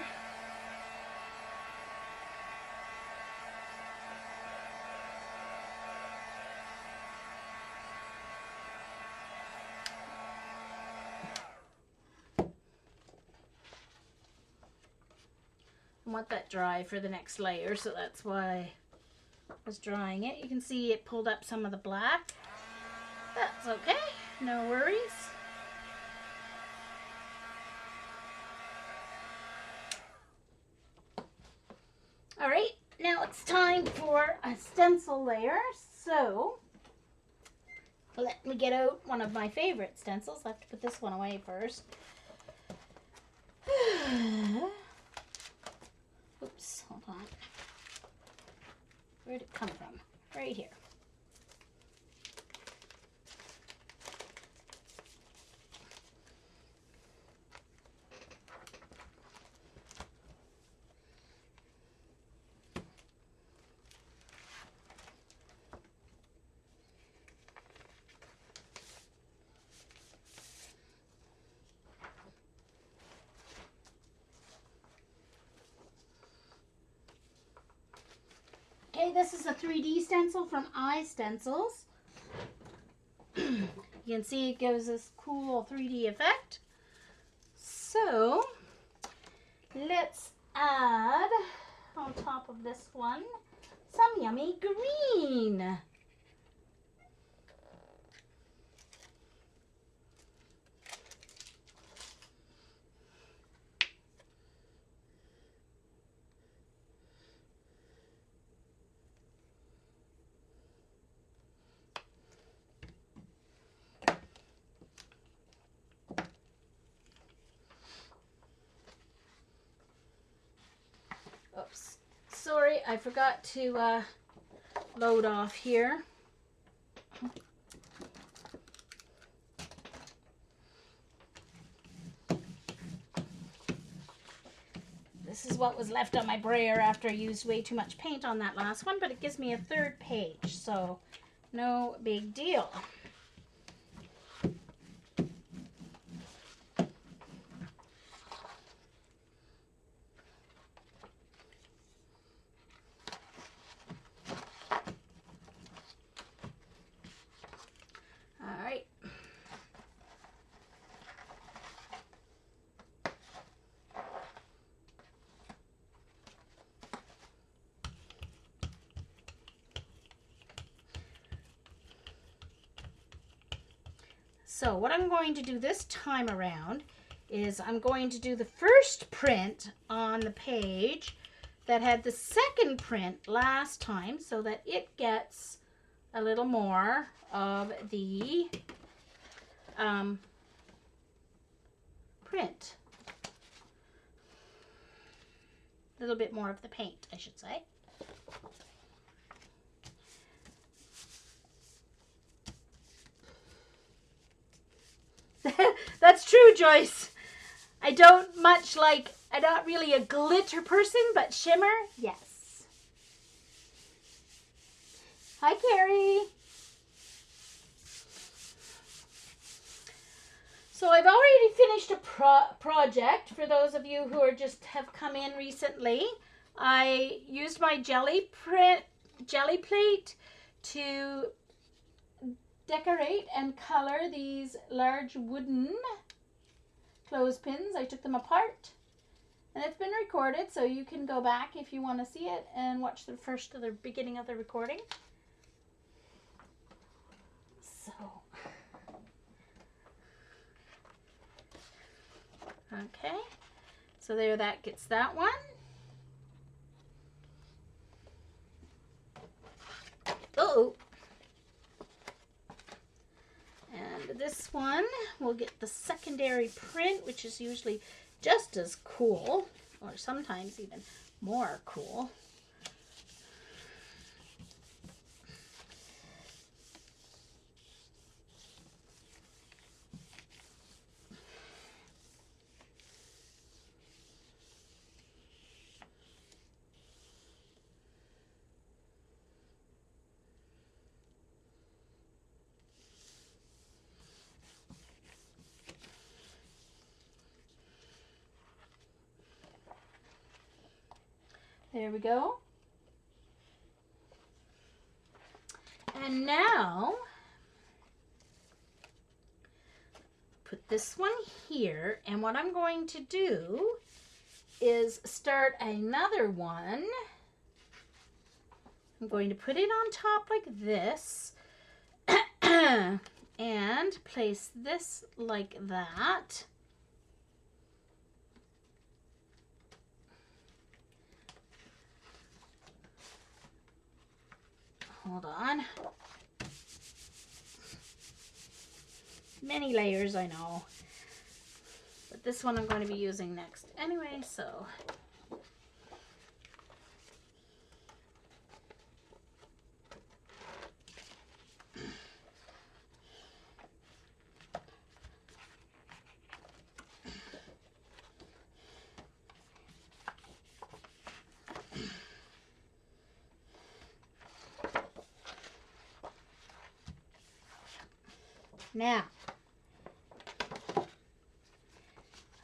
I want that dry for the next layer, so that's why I was drying it. You can see it pulled up some of the black. That's okay, no worries. All right, now it's time for a stencil layer. So let me get out one of my favorite stencils. I have to put this one away first. Oops, hold on. Where'd it come from? Right here. Okay, this is a 3D stencil from iStencils. You can see it gives this cool 3D effect. So let's add on top of this one some yummy green. Oops, sorry, I forgot to load off here. This is what was left on my brayer after I used way too much paint on that last one, but it gives me a third page, so no big deal. All right. So what I'm going to do this time around is I'm going to do the first print on the page that had the second print last time so that it gets a little more of the print. A little bit more of the paint, I should say. That's true, Joyce. I'm not really a glitter person, but shimmer, yes. Hi, Carrie. So I've already finished a project for those of you who are just have come in recently. I used my jelly plate to decorate and color these large wooden clothespins. I took them apart and it's been recorded, so you can go back if you want to see it and watch the beginning of the recording. So, okay, so there, that gets that one. Oh, and this one will get the secondary print, which is usually just as cool, or sometimes even more cool. There we go. And now, put this one here, and what I'm going to do is start another one. I'm going to put it on top like this and place this like that. Hold on. Many layers, I know. But this one I'm going to be using next anyway, so. Now,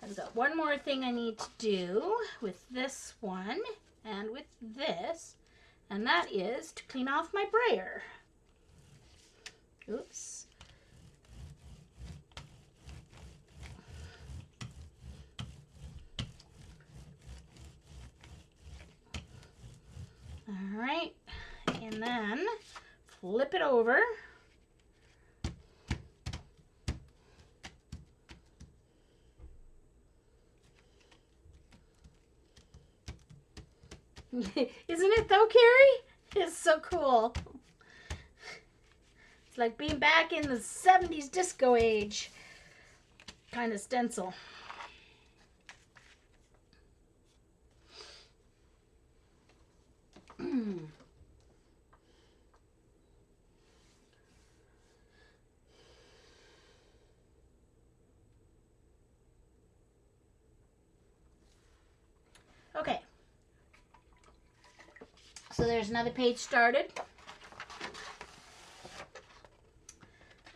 I've got one more thing I need to do with this one and with this, and that is to clean off my brayer. Oops. All right, and then flip it over. Isn't it though, Carrie? It's so cool. It's like being back in the 70s disco age kind of stencil. Okay. So there's another page started.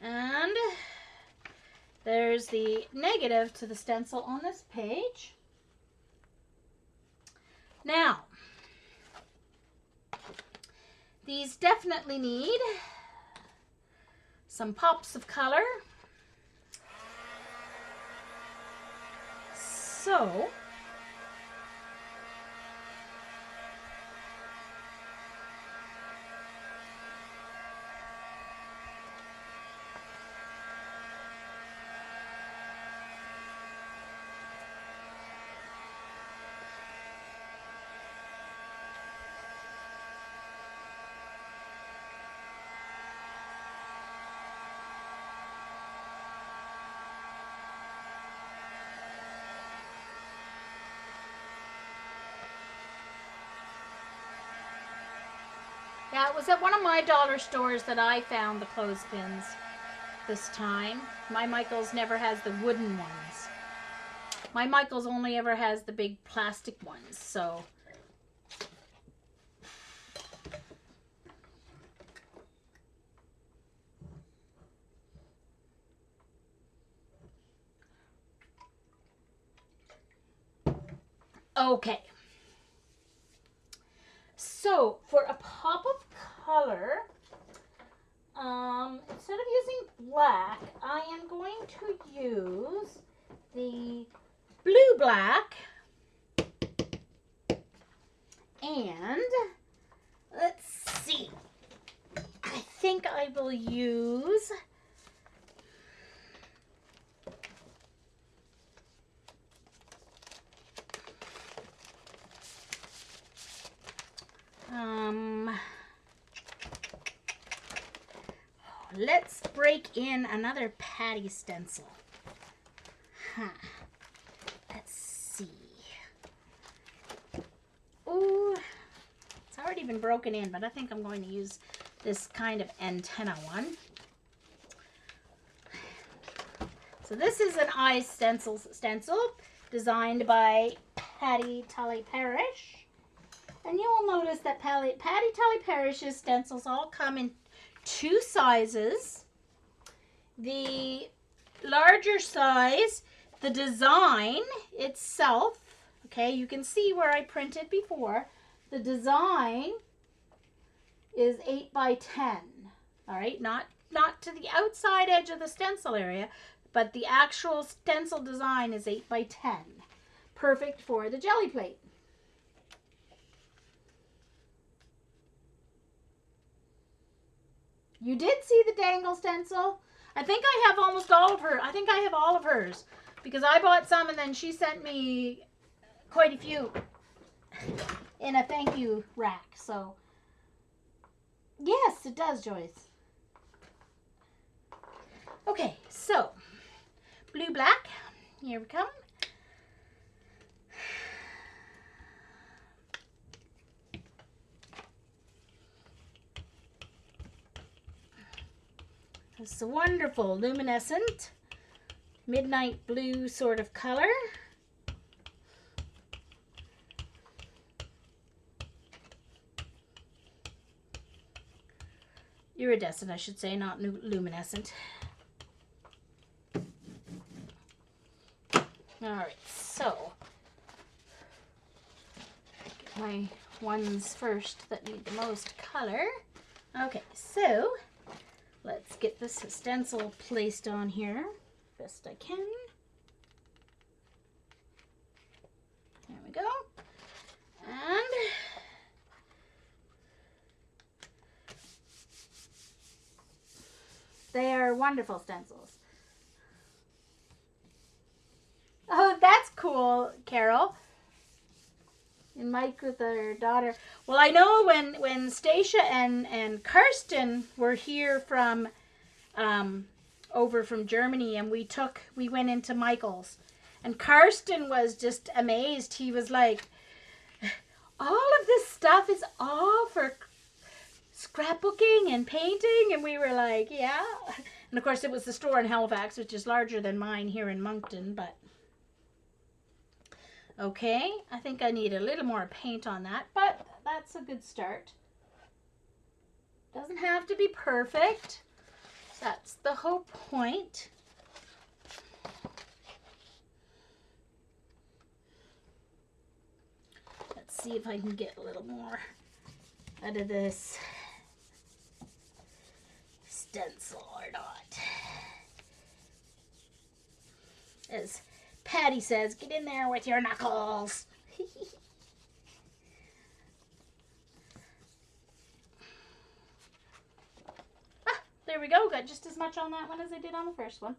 And there's the negative to the stencil on this page. Now, these definitely need some pops of color. So, yeah, it was at one of my dollar stores that I found the clothespins this time. My Michaels never has the wooden ones. My Michaels only ever has the big plastic ones, so. Okay. So, for a pop of color, instead of using black, I am going to use the blue black. And, let's see, I think I will use let's break in another Patty stencil. Let's see. Ooh, it's already been broken in, but I think I'm going to use this kind of antenna one. So this is an eye stencil designed by Patty Tully Parrish. And you will notice that Patty Tully Parrish's stencils all come in two sizes. The larger size, the design itself, okay, you can see where I printed before. The design is 8 by 10. All right, not to the outside edge of the stencil area, but the actual stencil design is 8 by 10. Perfect for the jelly plate. You did see the dangle stencil? I think I have almost all of her. I think I have all of hers because I bought some and then she sent me quite a few in a thank you rack. So, yes, it does, Joyce. Okay, so blue, black. Here we come. It's a wonderful luminescent midnight blue sort of color. Iridescent, I should say, not luminescent. Alright, so get my ones first that need the most color. Okay, so let's get this stencil placed on here best I can. There we go. And they are wonderful stencils. Oh, that's cool, Carol. And Mike with her daughter. Well, I know when Stacia and Karsten were here from over from Germany, and we went into Michael's, and Karsten was just amazed. He was like, all of this stuff is all for scrapbooking and painting, and we were like, yeah. And of course it was the store in Halifax, which is larger than mine here in Moncton, but okay, I think I need a little more paint on that, but that's a good start. Doesn't have to be perfect. That's the whole point. Let's see if I can get a little more out of this stencil or not. As Patty says, get in there with your knuckles. There we go. Got just as much on that one as I did on the first one.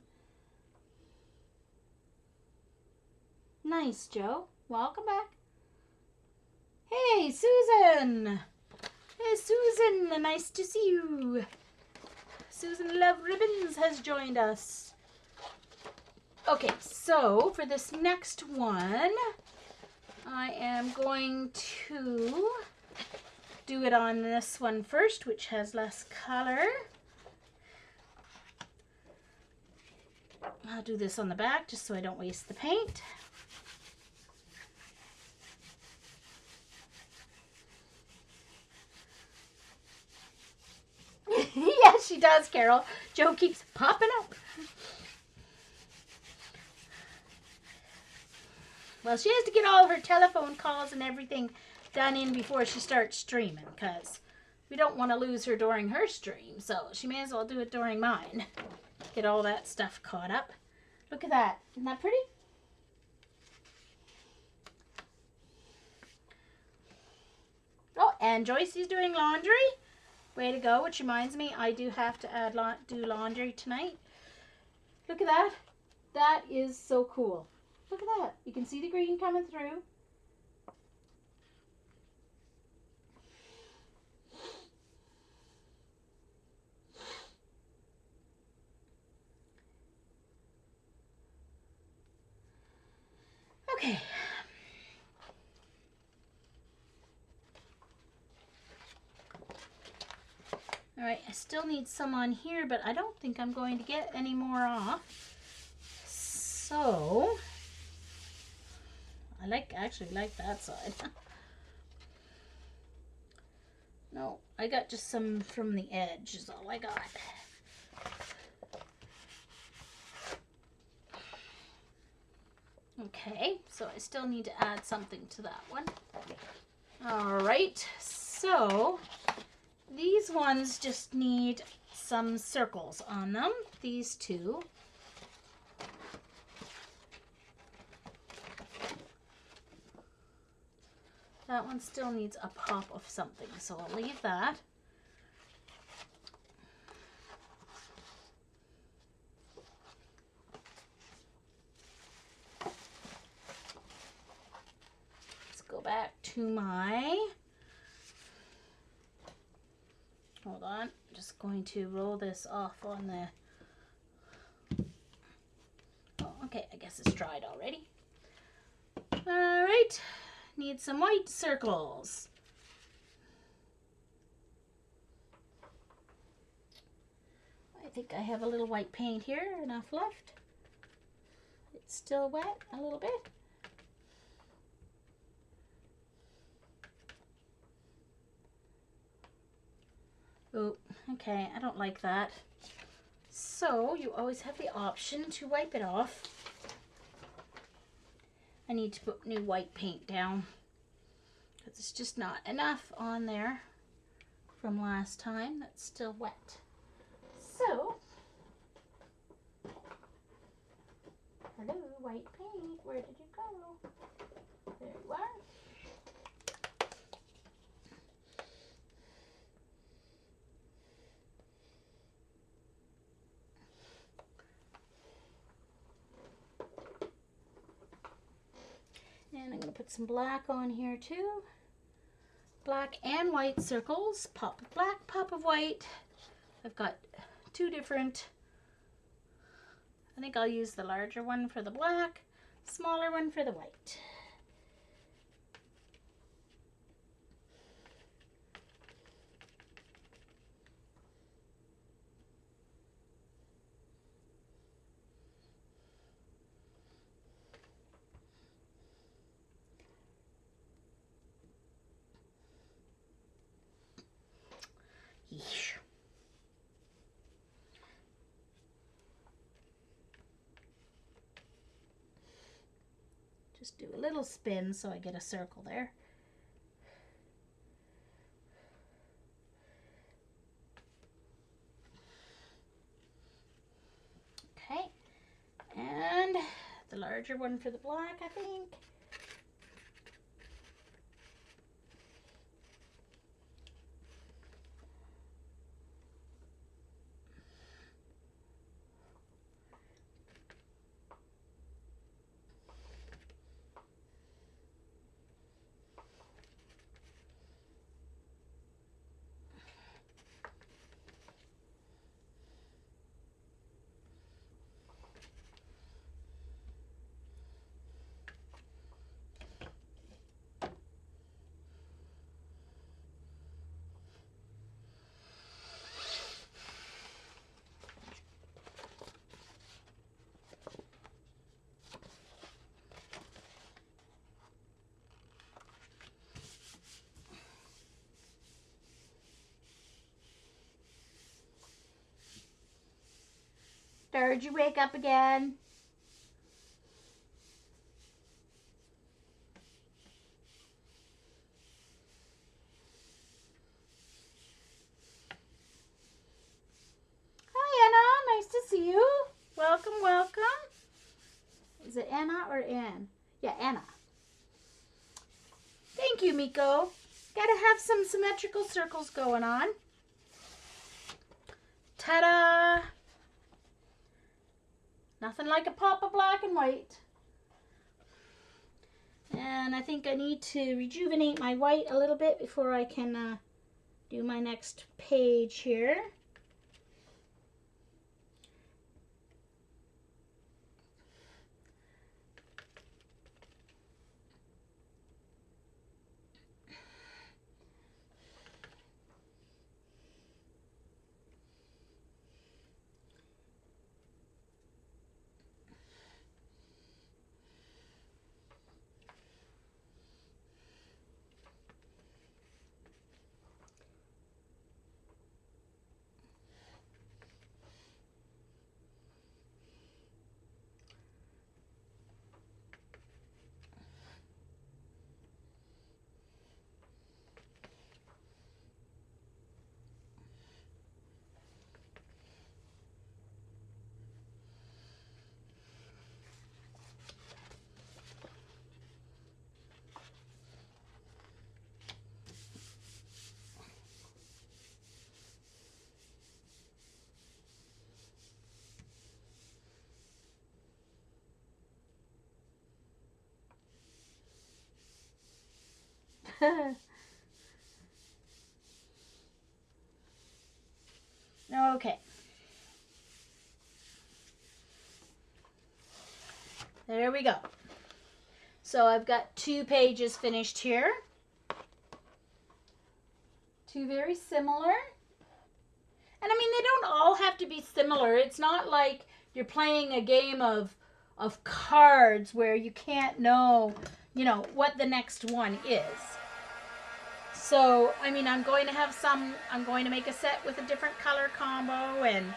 Nice, Joe. Welcome back. Hey, Susan. Hey, Susan. Nice to see you. Susan Love Ribbons has joined us. Okay, so for this next one, I am going to do it on this one first, which has less color. I'll do this on the back just so I don't waste the paint. Yes, she does, Carol. Joe keeps popping up. Well, she has to get all of her telephone calls and everything done in before she starts streaming, because we don't want to lose her during her stream, so she may as well do it during mine. Get all that stuff caught up. Look at that. Isn't that pretty? Oh, and Joycey's doing laundry. Way to go, which reminds me, I do have to do laundry tonight. Look at that. That is so cool. Look at that. You can see the green coming through. Okay. All right, I still need some on here, but I don't think I'm going to get any more off. So, I actually like that side. No, I got just some from the edge is all I got. Okay, so I still need to add something to that one. All right, so these ones just need some circles on them, these two. That one still needs a pop of something, so I'll leave that. Let's go back to my, hold on, I'm just going to roll this off on the, oh, okay, I guess it's dried already. All right, need some white circles. I think I have a little white paint here, enough left. It's still wet a little bit. Oh, okay, I don't like that. So you always have the option to wipe it off. I need to put new white paint down because it's just not enough on there from last time. That's still wet. So, hello, white paint, where did you go? There you are. And I'm going to put some black on here too. Black and white circles. Pop of black, pop of white. I've got two different. I think I'll use the larger one for the black, smaller one for the white. Yeesh. Just do a little spin so I get a circle there. Okay, and the larger one for the black, I think. Did you wake up again? Hi, Anna. Nice to see you. Welcome, welcome. Is it Anna or Ann? Yeah, Anna. Thank you, Miko. Gotta have some symmetrical circles going on. Ta-da! Nothing like a pop of black and white. And I think I need to rejuvenate my white a little bit before I can do my next page here. Okay. There we go. So I've got 2 pages finished here. 2 very similar. And I mean, they don't all have to be similar. It's not like you're playing a game of cards where you can't know, what the next one is. So, I mean, I'm going to make a set with a different color combo and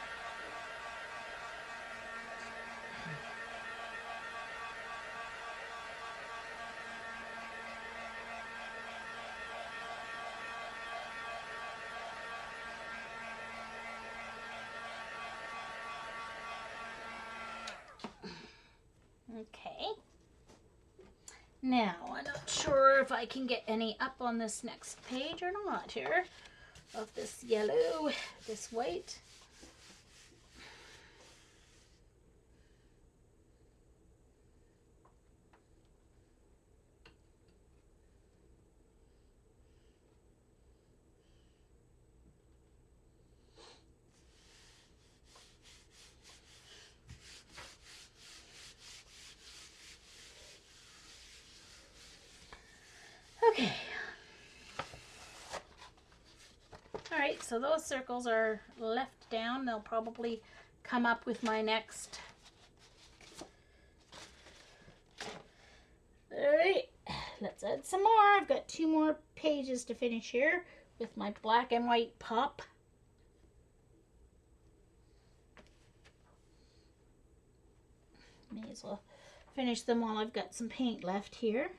okay. Now, I'm not sure if I can get any up on this next page or not here of this yellow, this white. Okay. All right, so those circles are left down. They'll probably come up with my next. All right, let's add some more. I've got 2 more pages to finish here with my black and white pop. May as well finish them while I've got some paint left here.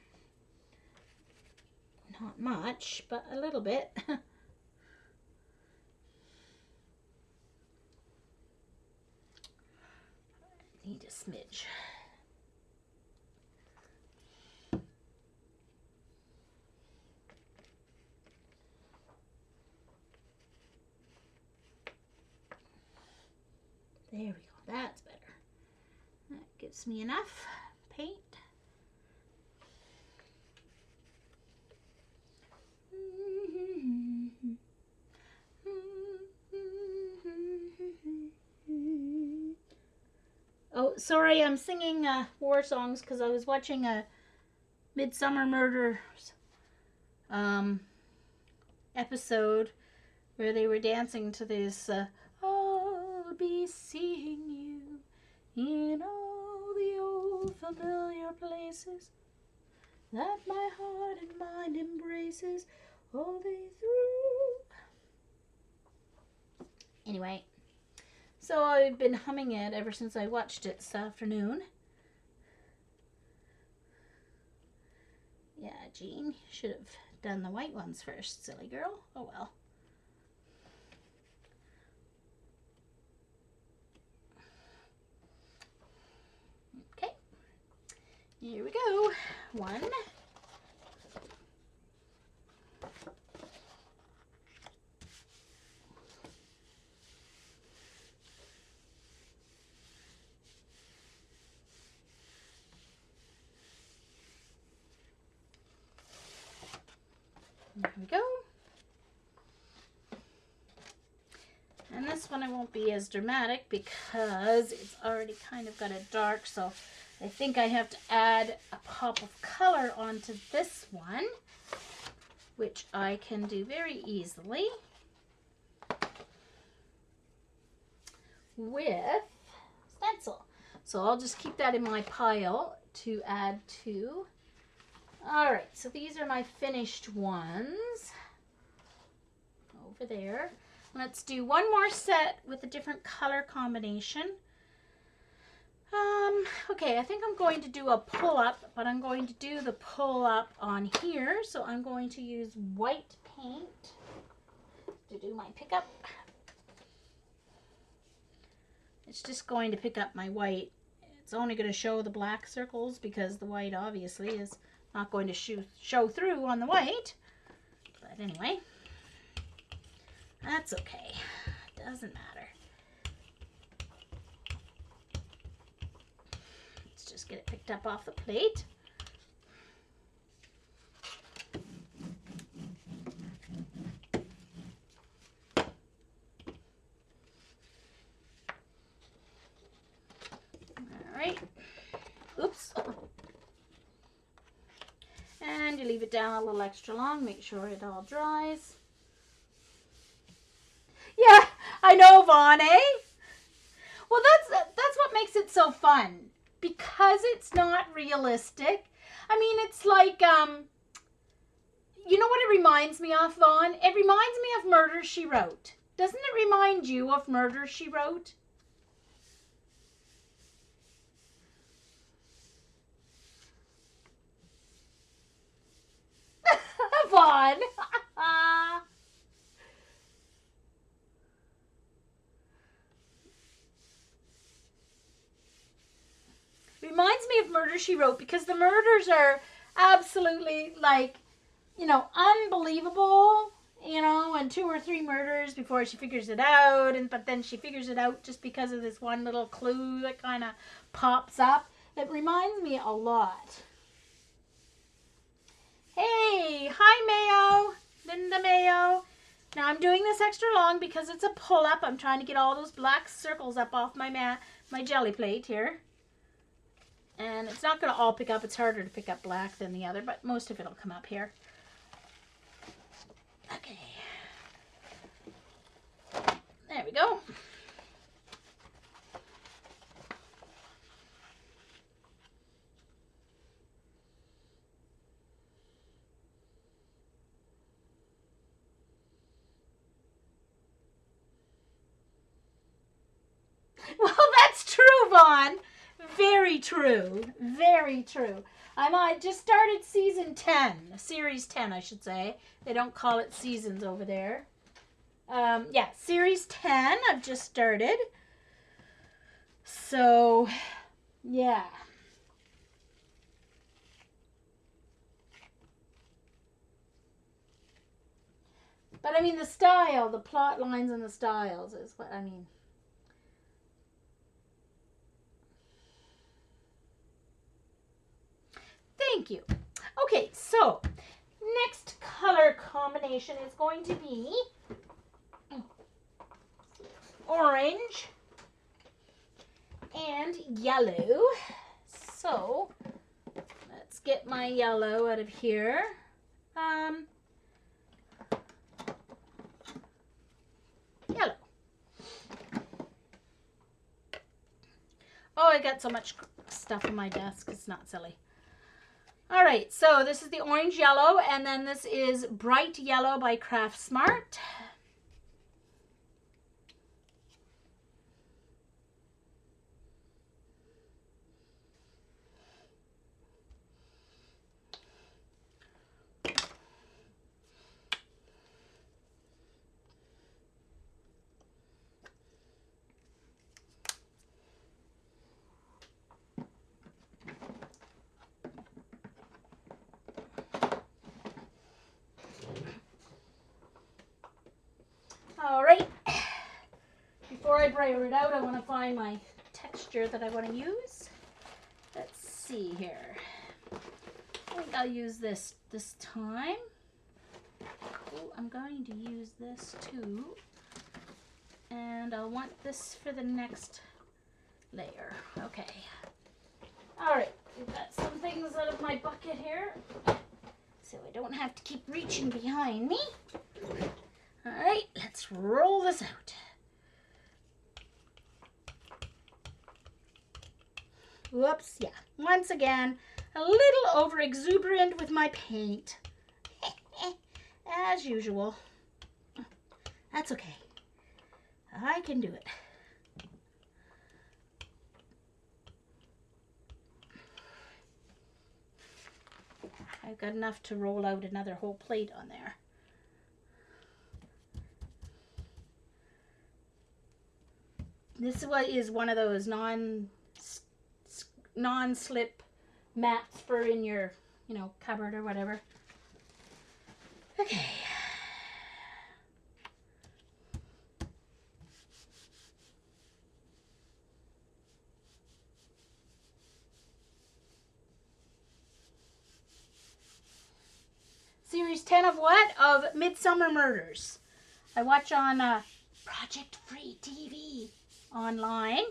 Not much, but a little bit. Need a smidge. There we go. That's better. That gives me enough paint. Oh, sorry, I'm singing war songs because I was watching a Midsummer Murders episode where they were dancing to this I'll be seeing you in all the old familiar places that my heart and mind embraces all the way through. Anyway, so I've been humming it ever since I watched it this afternoon. Yeah, Jean, should have done the white ones first, silly girl. Oh well. Okay, here we go. 1. There we go. And this one I won't be as dramatic because it's already kind of got a dark, so I think I have to add a pop of color onto this one, which I can do very easily with stencil. So I'll just keep that in my pile to add to. All right, so these are my finished ones over there. Let's do one more set with a different color combination. Okay, I think I'm going to do a pull-up, but I'm going to do the pull-up on here. So I'm going to use white paint to do my pickup. It's just going to pick up my white. It's only going to show the black circles because the white obviously is not going to show through on the white. But anyway, that's okay. Doesn't matter. Let's just get it picked up off the plate. right. Oops. And you leave it down a little extra long. Make sure it all dries. Yeah, I know, Vaughn, eh? Well, that's what makes it so fun. Because it's not realistic. I mean, it's like, you know what it reminds me of, Vaughn? It reminds me of Murder, She Wrote. Doesn't it remind you of Murder, She Wrote? Vaughn. Reminds me of Murder, She Wrote because the murders are absolutely like, you know, unbelievable, you know, and 2 or 3 murders before she figures it out, but then she figures it out just because of this one little clue that kind of pops up. It reminds me a lot. Hey, hi Mayo, Linda Mayo. Now I'm doing this extra long because it's a pull-up. I'm trying to get all those black circles up off my jelly plate here. And it's not going to all pick up. It's harder to pick up black than the other, but most of it will come up here. Okay. There we go. Well, that's true, Vaughn. Very true. Very true. I just started season 10. Series 10, I should say. They don't call it seasons over there. Yeah, series 10 I've just started. So, yeah. But I mean the style, the plot lines and the styles is what I mean. Thank you. Okay, so next color combination is going to be orange and yellow. So let's get my yellow out of here. Yellow. Oh, I got so much stuff on my desk. It's not silly. All right, so this is the orange yellow, and then this is bright yellow by Craft Smart. All right, before I brayer it out, I want to find my texture that I want to use. Let's see here. I think I'll use this time. Oh, I'm going to use this too. And I'll want this for the next layer. Okay. All right, we've got some things out of my bucket here, so I don't have to keep reaching behind me. All right, let's roll this out. Whoops, yeah. Once again, a little over exuberant with my paint. As usual. That's okay. I can do it. I've got enough to roll out another whole plate on there. This is one of those non-slip mats for in your, cupboard or whatever. Okay. Series 10 of what? Of Midsummer Murders. I watch on Project Free TV online.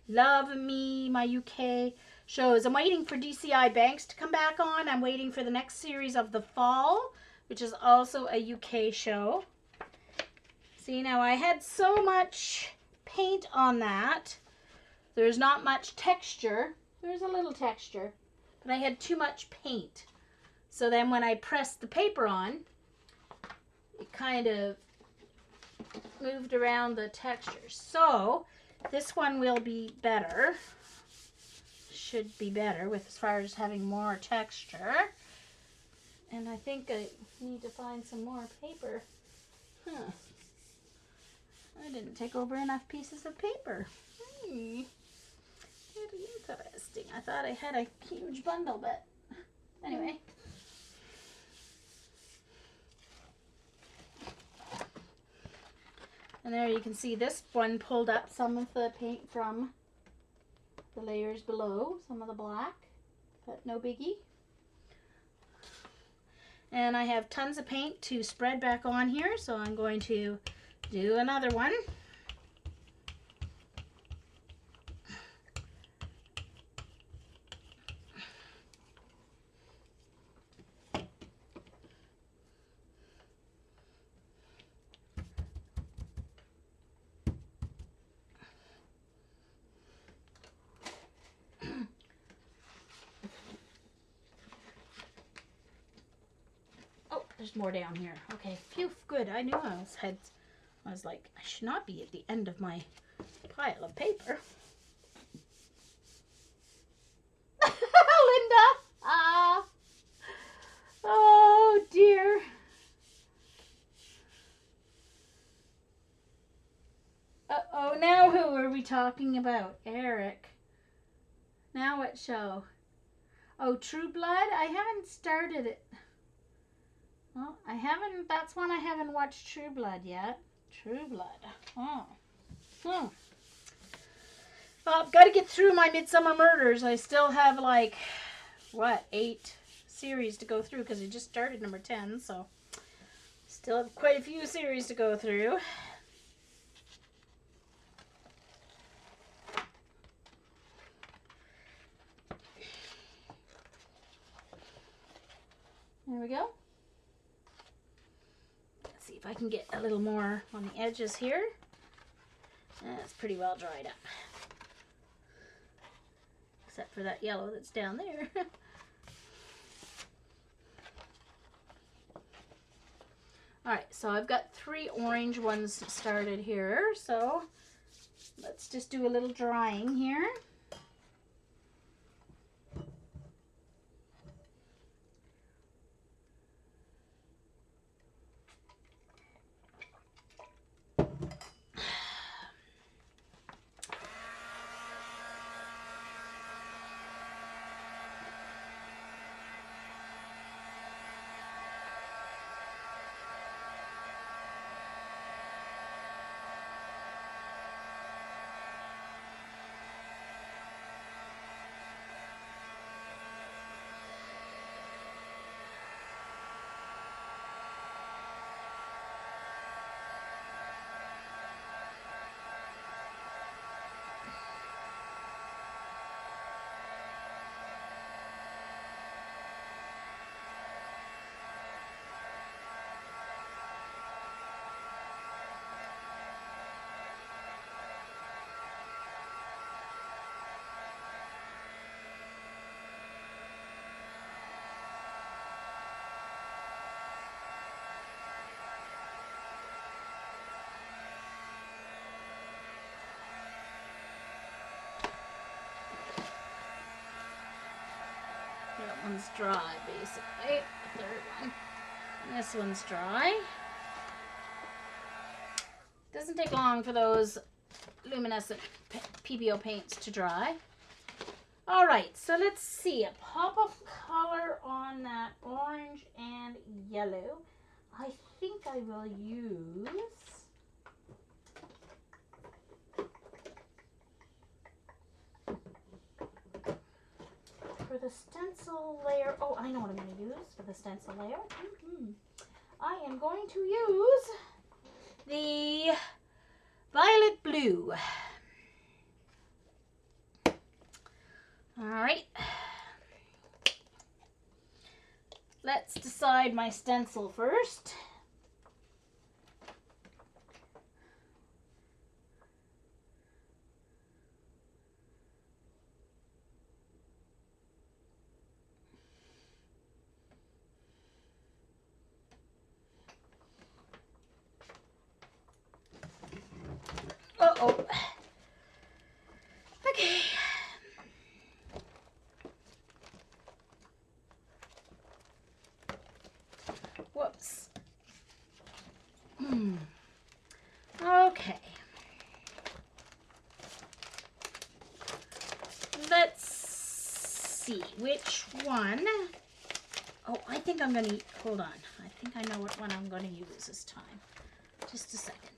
Love me, my UK shows. I'm waiting for DCI Banks to come back on. I'm waiting for the next series of The Fall, which is also a UK show. See, now I had so much paint on that. There's not much texture. There's a little texture, but I had too much paint. So then when I pressed the paper on, it kind of moved around the texture. So this one will be better. Should be better with as far as having more texture. And I think I need to find some more paper. Huh. I didn't take over enough pieces of paper. Interesting. I thought I had a huge bundle, but anyway. And there you can see this one pulled up some of the paint from the layers below, some of the black, but no biggie. And I have tons of paint to spread back on here, so I'm going to do another one. There's more down here. Okay, phew, good. I knew I was like, I should not be at the end of my pile of paper. Linda! Ah! Oh, dear. Uh-oh, now who are we talking about? Eric. Now what show? Oh, True Blood? I haven't started it. Well, I haven't, that's one I haven't watched True Blood yet. True Blood. Oh. Well, I've got to get through my Midsummer Murders. I still have like, what, 8 series to go through because I just started number 10, so still have quite a few series to go through. There we go. Let's see if I can get a little more on the edges here. That's pretty well dried up. Except for that yellow that's down there. Alright, so I've got 3 orange ones started here. So let's just do a little drying here. That one's dry, basically. The third one. And this one's dry. Doesn't take long for those luminescent PBO paints to dry. All right, so let's see. A pop of color on that orange and yellow. I think I will use... for the stencil layer, oh, I know what I'm going to use for the stencil layer. I am going to use the violet blue. right. Let's decide my stencil first. Uh-oh. Okay. Whoops. Okay. Let's see which one. Oh, I think I'm going to, hold on. I think I know what one I'm going to use this time. Just a second.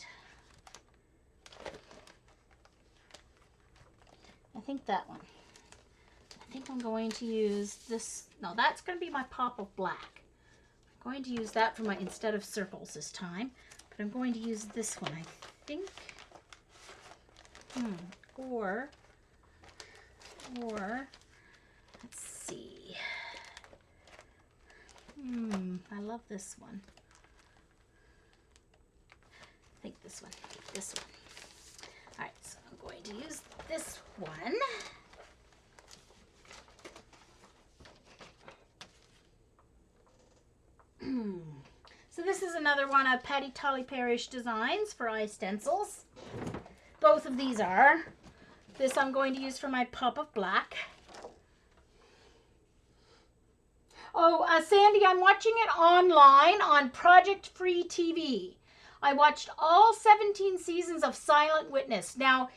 I think that one. I think I'm going to use this. No, that's going to be my pop of black. I'm going to use that for my, instead of circles this time. But I'm going to use this one, I think. Or, let's see. I love this one. I think this one. All right, so I'm going to use this one. So this is another one of Patty Tully Parrish designs for eye stencils. Both of these are. This I'm going to use for my pop of black. Oh, Sandy, I'm watching it online on Project Free TV. I watched all 17 seasons of Silent Witness. Now,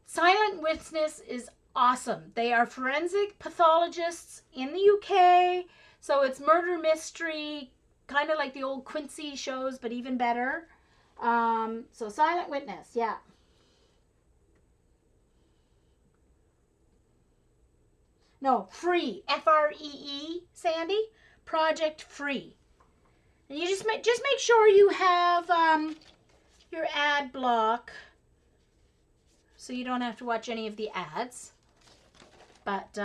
Silent Witness is awesome. They are forensic pathologists in the UK, so it's murder mystery, kind of like the old Quincy shows, but even better. So Silent Witness, yeah. No, Free, F-R-E-E, Sandy. Project Free. And you just make sure you have your ad block, so you don't have to watch any of the ads. But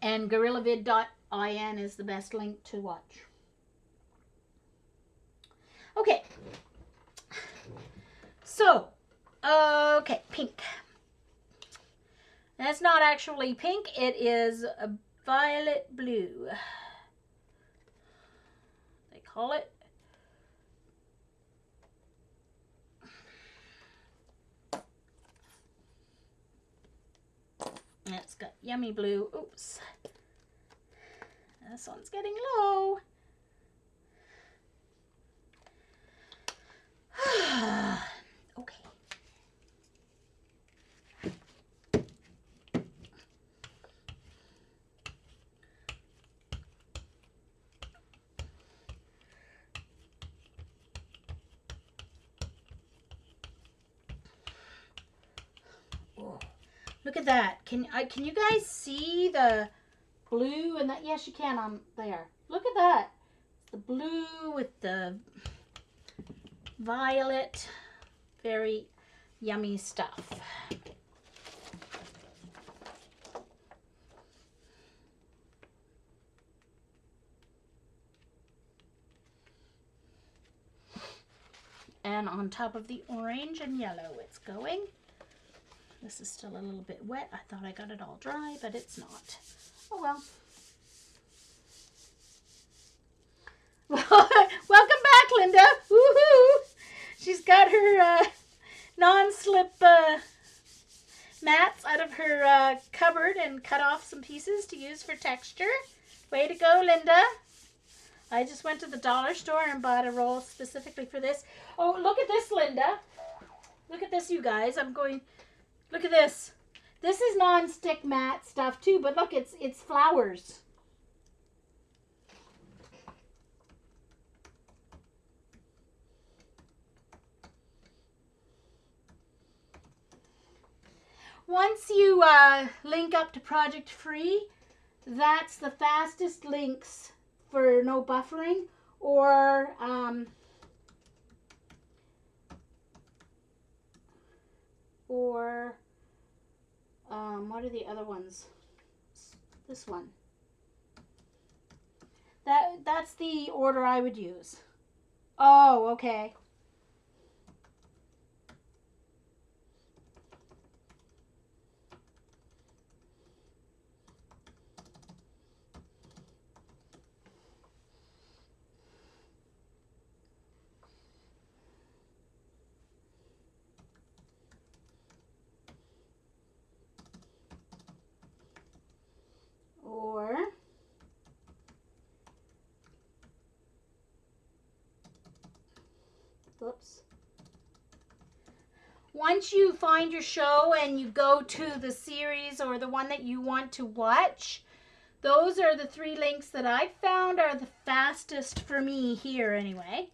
and gorillavid.in is the best link to watch. Okay. So, okay, pink. That's not actually pink, it is a violet blue. They call it. And it's got yummy blue. Oops. This one's getting low. Okay. Oh, look at that. Can you guys see the blue and that? Yes, you can on there. Look at that. The blue with the violet. Very yummy stuff. And on top of the orange and yellow it's going. This is still a little bit wet. I thought I got it all dry, but it's not. Oh well. Welcome back, Linda. Woohoo! She's got her non-slip mats out of her cupboard and cut off some pieces to use for texture. Way to go, Linda. I just went to the dollar store and bought a roll specifically for this. Oh, look at this, Linda. Look at this, you guys. Look at this. This is non-stick mat stuff too, but look, it's flowers. Once you link up to Project Free, that's the fastest links for no buffering, or what are the other ones? This one. That's the order I would use. Oh, okay. Or oops. Once you find your show and you go to the series or the one that you want to watch, those are the 3 links that I found are the fastest for me here anyway.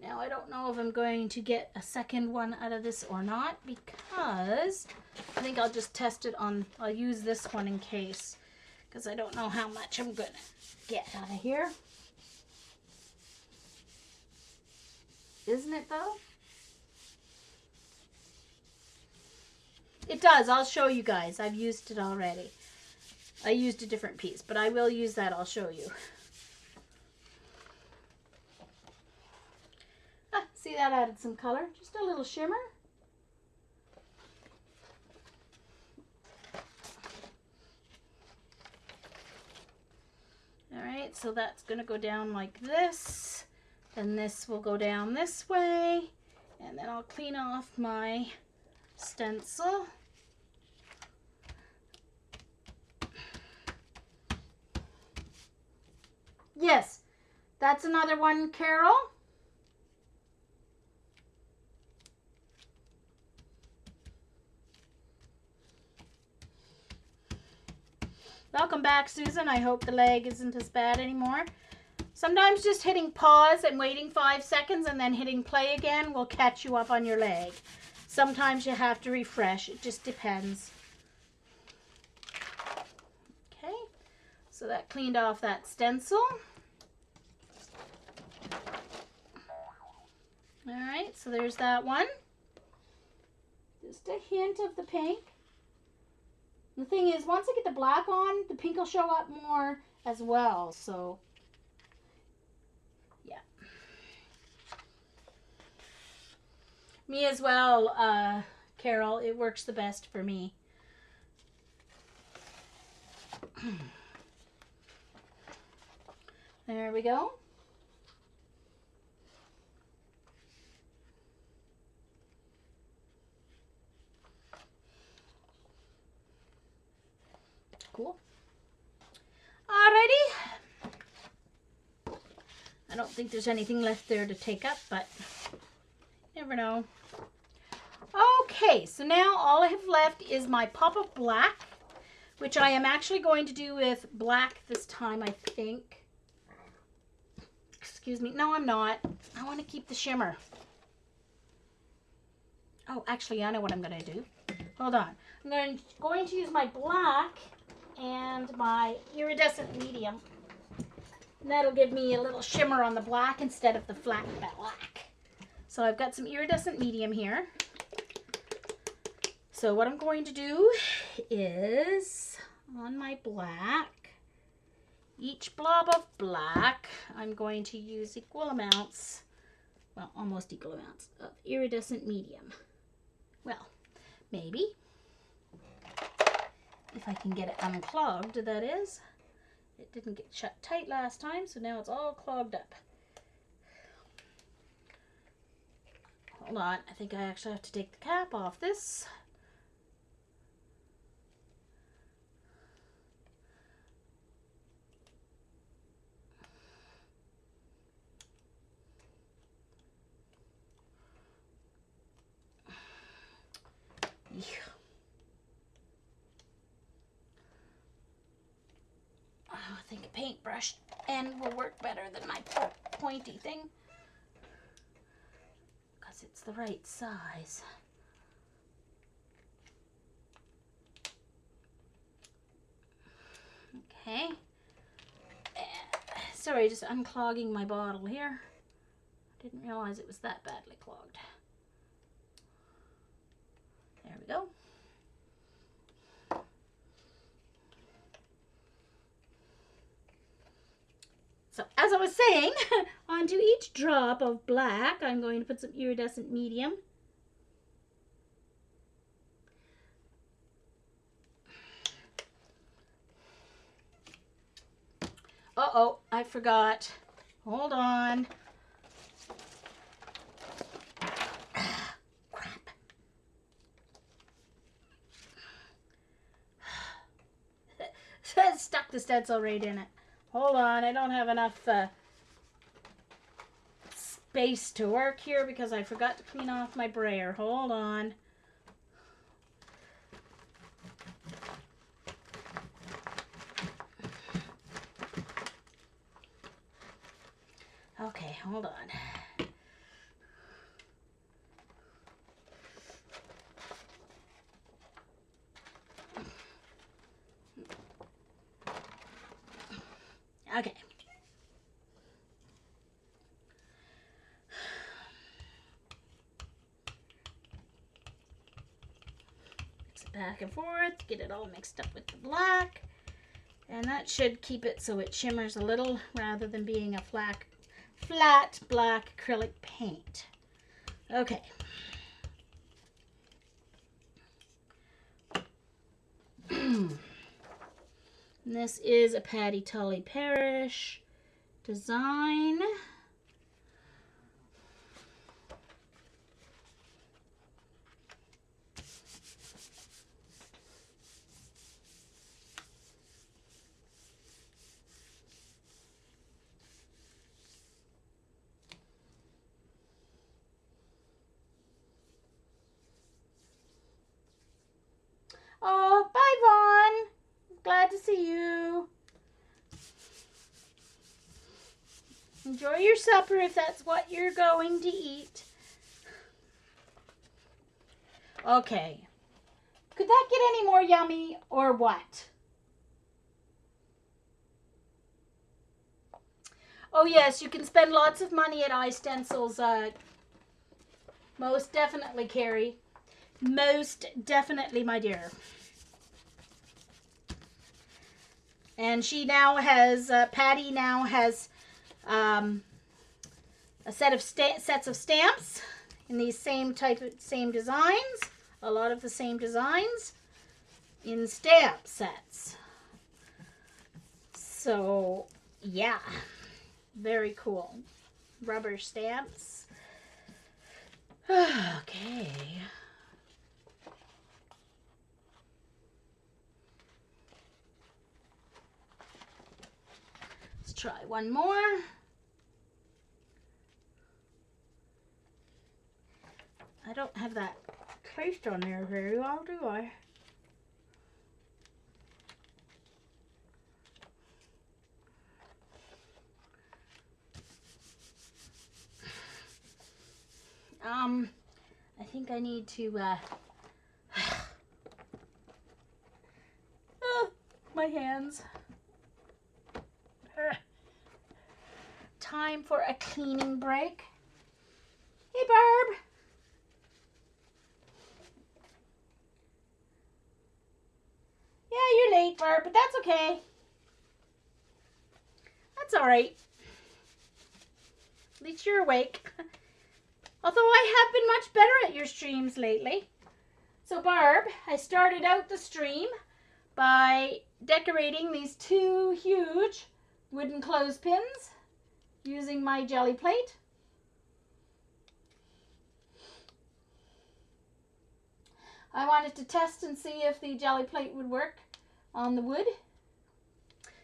Now I don't know if I'm going to get a second one out of this or not, because I think I'll just test it on, I'll use this one in case, because I don't know how much I'm going to get out of here. Isn't it though? It does. I'll show you guys. I've used it already. I used a different piece, but I will use that. I'll show you. See, that added some color. Just a little shimmer. All right, so that's going to go down like this. And this will go down this way. And then I'll clean off my stencil. Yes, that's another one, Carol. Welcome back, Susan. I hope the leg isn't as bad anymore. Sometimes just hitting pause and waiting 5 seconds and then hitting play again will catch you up on your leg. Sometimes you have to refresh. It just depends. Okay, so that cleaned off that stencil. All right, so there's that one. Just a hint of the pink. The thing is, once I get the black on, the pink will show up more as well. So, yeah. Me as well, Carol. It works the best for me. There we go. Cool. Alrighty. I don't think there's anything left there to take up, but never know. Okay, so now all I have left is my pop of black, which I am actually going to do with black this time, I think. Excuse me. No, I'm not. I want to keep the shimmer. Oh, actually, I know what I'm going to do. Hold on. I'm going to use my black and my iridescent medium. And that'll give me a little shimmer on the black instead of the flat black. So I've got some iridescent medium here. So what I'm going to do is on my black, each blob of black, I'm going to use equal amounts, well, almost equal amounts of iridescent medium. Well, maybe. If I can get it unclogged, that is. It didn't get shut tight last time, so now it's all clogged up. Hold on, I think I actually have to take the cap off this. Yeah. I think a paintbrush end will work better than my pointy thing. it's the right size. Okay. Sorry, just unclogging my bottle here. Didn't realize it was that badly clogged. There we go. So as I was saying, onto each drop of black, I'm going to put some iridescent medium. Uh-oh, I forgot. Hold on. Crap. Stuck the stencil right in it. Hold on, I don't have enough space to work here because I forgot to clean off my brayer. Hold on. Okay, hold on. Okay. Mix it back and forth, get it all mixed up with the black. And that should keep it so it shimmers a little rather than being a flat black acrylic paint. Okay. This is a Patty Tully Parish design. Oh, bye, Vaughn. Glad to see you. Enjoy your supper if that's what you're going to eat. Okay. Could that get any more yummy or what? Oh yes, you can spend lots of money at iStencils. Most definitely, Carrie. Most definitely, my dear. And she now has, Patty now has a set of sets of stamps in these same designs. A lot of the same designs in stamp sets. So, yeah. Very cool. Rubber stamps. Okay. Let's try one more. I don't have that placed on there very well, do I? I think I need to, my hands. Time for a cleaning break. Hey, Barb. Yeah, you're late, Barb, but that's okay. That's all right. At least you're awake. Although I have been much better at your streams lately. So Barb, I started out the stream by decorating these two huge wooden clothespins using my jelly plate. I wanted to test and see if the jelly plate would work on the wood.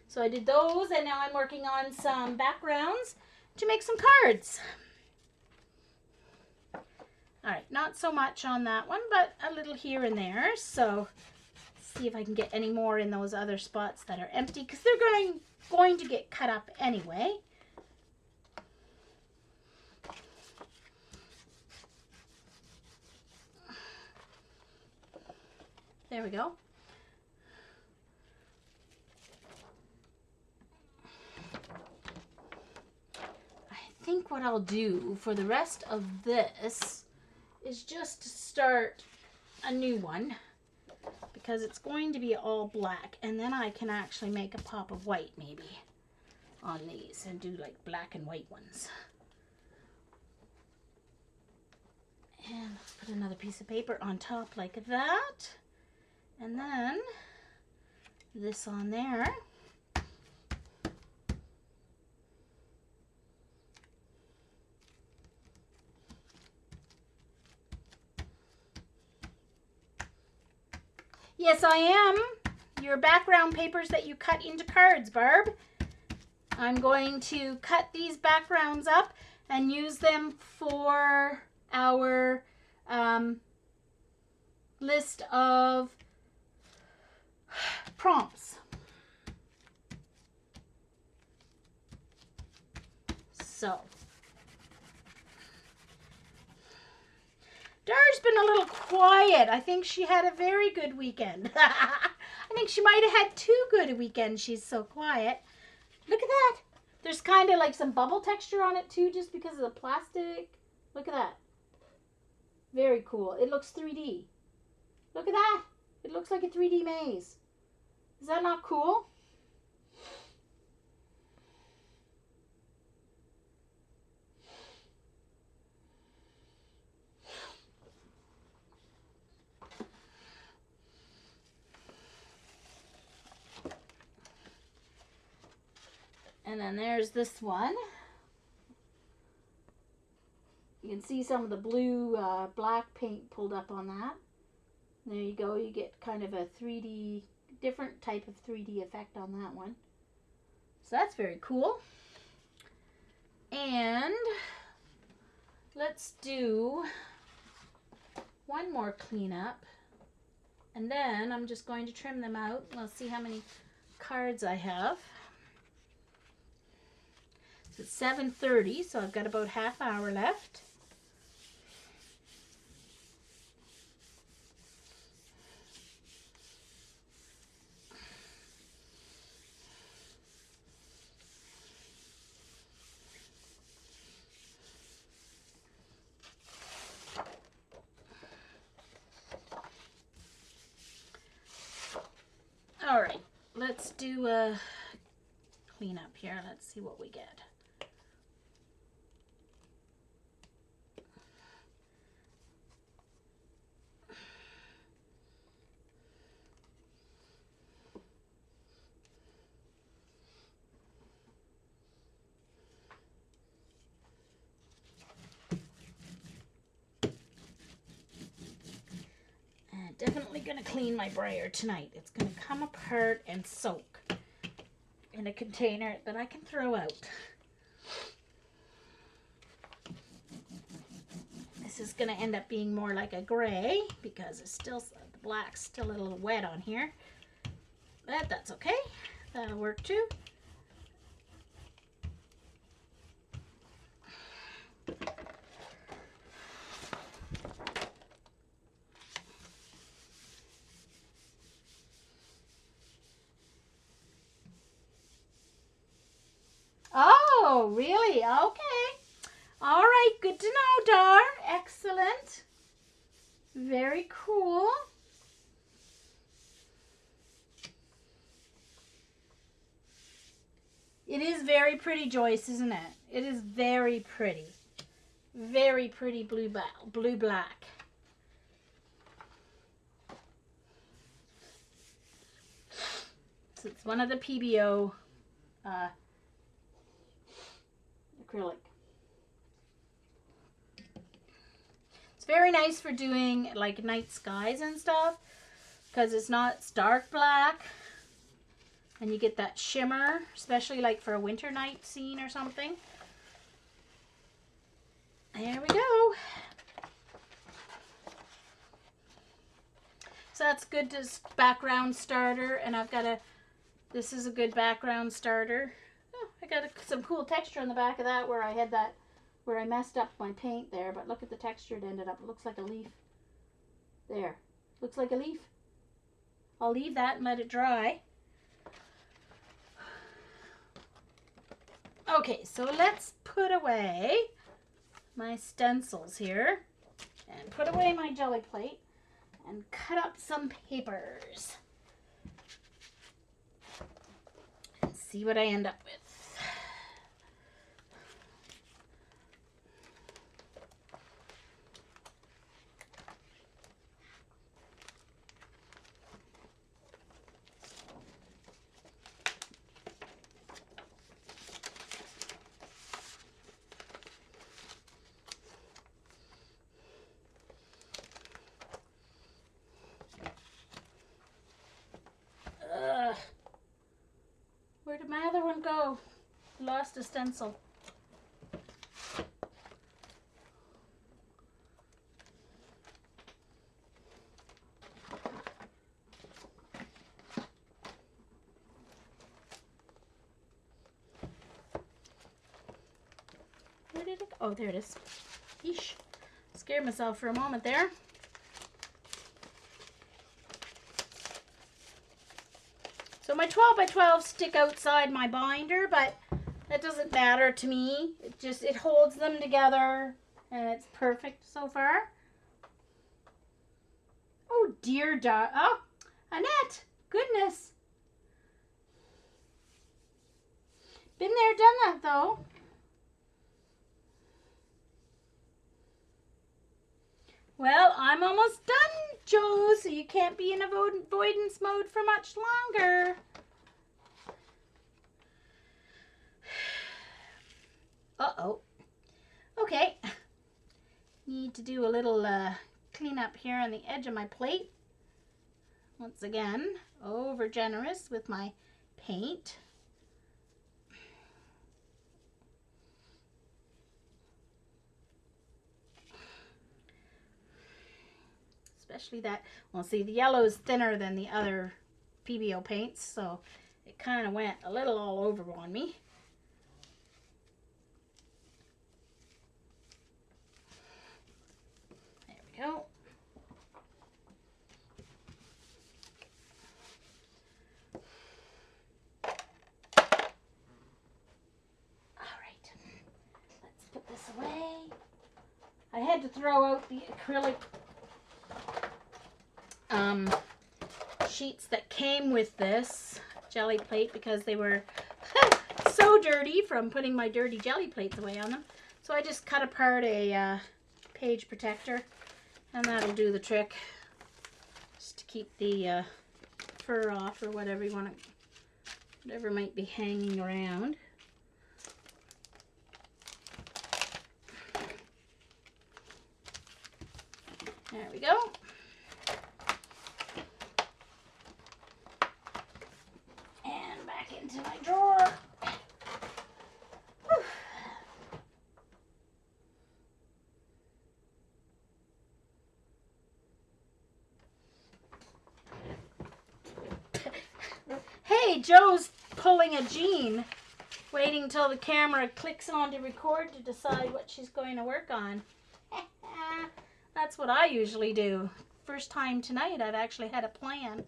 So I did those, and now I'm working on some backgrounds to make some cards. All right, not so much on that one, but a little here and there. So see if I can get any more in those other spots that are empty, because they're going to get cut up anyway. There we go. I think what I'll do for the rest of this is just start a new one, because it's going to be all black, and then I can actually make a pop of white maybe on these and do like black and white ones. And let's put another piece of paper on top like that, and then this on there. Yes, I am. Your background papers that you cut into cards, Barb. I'm going to cut these backgrounds up and use them for our list of prompts. So, Dar's been a little quiet. I think she had a very good weekend. I think she might have had too good a weekend. She's so quiet. Look at that. There's kind of like some bubble texture on it too, just because of the plastic. Look at that. Very cool. It looks 3D. Look at that. It looks like a 3D maze. Is that not cool? And then there's this one. You can see some of the blue black paint pulled up on that. There you go. You get kind of a 3D, different type of 3D effect on that one. So that's very cool. And let's do one more cleanup. And then I'm just going to trim them out. Let's see how many cards I have. So it's 7:30, so I've got about half hour left. All right, let's do a cleanup here. Let's see what we get. Definitely gonna clean my brayer tonight. It's gonna come apart and soak in a container that I can throw out. This is gonna end up being more like a gray because it's still, the black's still a little wet on here. But that's okay. That'll work too. Oh, really? Okay. All right. Good to know, Dar. Excellent. Very cool. It is very pretty, Joyce, isn't it? It is very pretty. Very pretty blue-black. So it's one of the PBO acrylic. It's very nice for doing like night skies and stuff because it's not stark black and you get that shimmer, especially like for a winter night scene or something. There we go. So that's good as background starter, and I've got this is a good background starter. Oh, I got some cool texture on the back of that where I had that, where I messed up my paint there, but look at the texture it ended up. It looks like a leaf. There. Looks like a leaf. I'll leave that and let it dry. Okay, so let's put away my stencils here and put away my jelly plate and cut up some papers and see what I end up with. Where did my other one go? Lost a stencil. Where did it go? Oh, there it is. Yeesh. Scared myself for a moment there. So my 12 by 12 stick outside my binder, but that doesn't matter to me. It holds them together and it's perfect so far. Oh dear, oh, Annette, goodness. Been there, done that though. Well, I'm almost done, Joe, so you can't be in avoidance mode for much longer. Uh-oh. Okay. Need to do a little clean up here on the edge of my plate. Once again, over generous with my paint. Especially that, well, see, the yellow is thinner than the other PBO paints, so it kind of went a little all over on me. There we go. All right, let's put this away. I had to throw out the acrylic sheets that came with this jelly plate because they were so dirty from putting my dirty jelly plates away on them. So I just cut apart a page protector and that'll do the trick, just to keep the fur off or whatever you want to, whatever might be hanging around. There we go. Into my drawer. Whew. Hey, Joe's pulling a Jean, waiting till the camera clicks on to record to decide what she's going to work on. That's what I usually do. First time tonight I've actually had a plan.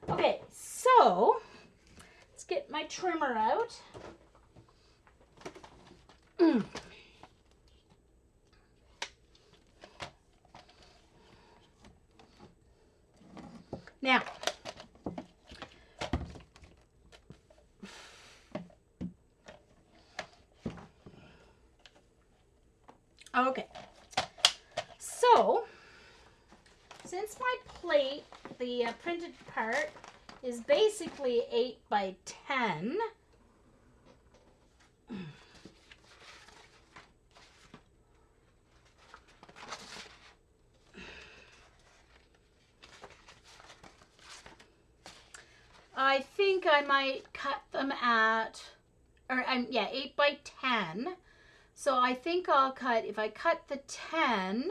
Okay, so let's get my trimmer out. Now, okay, so since my plate, the printed part, is basically 8 by 10. I think I might cut them at, yeah, 8 by 10. So I think I'll cut, if I cut the 10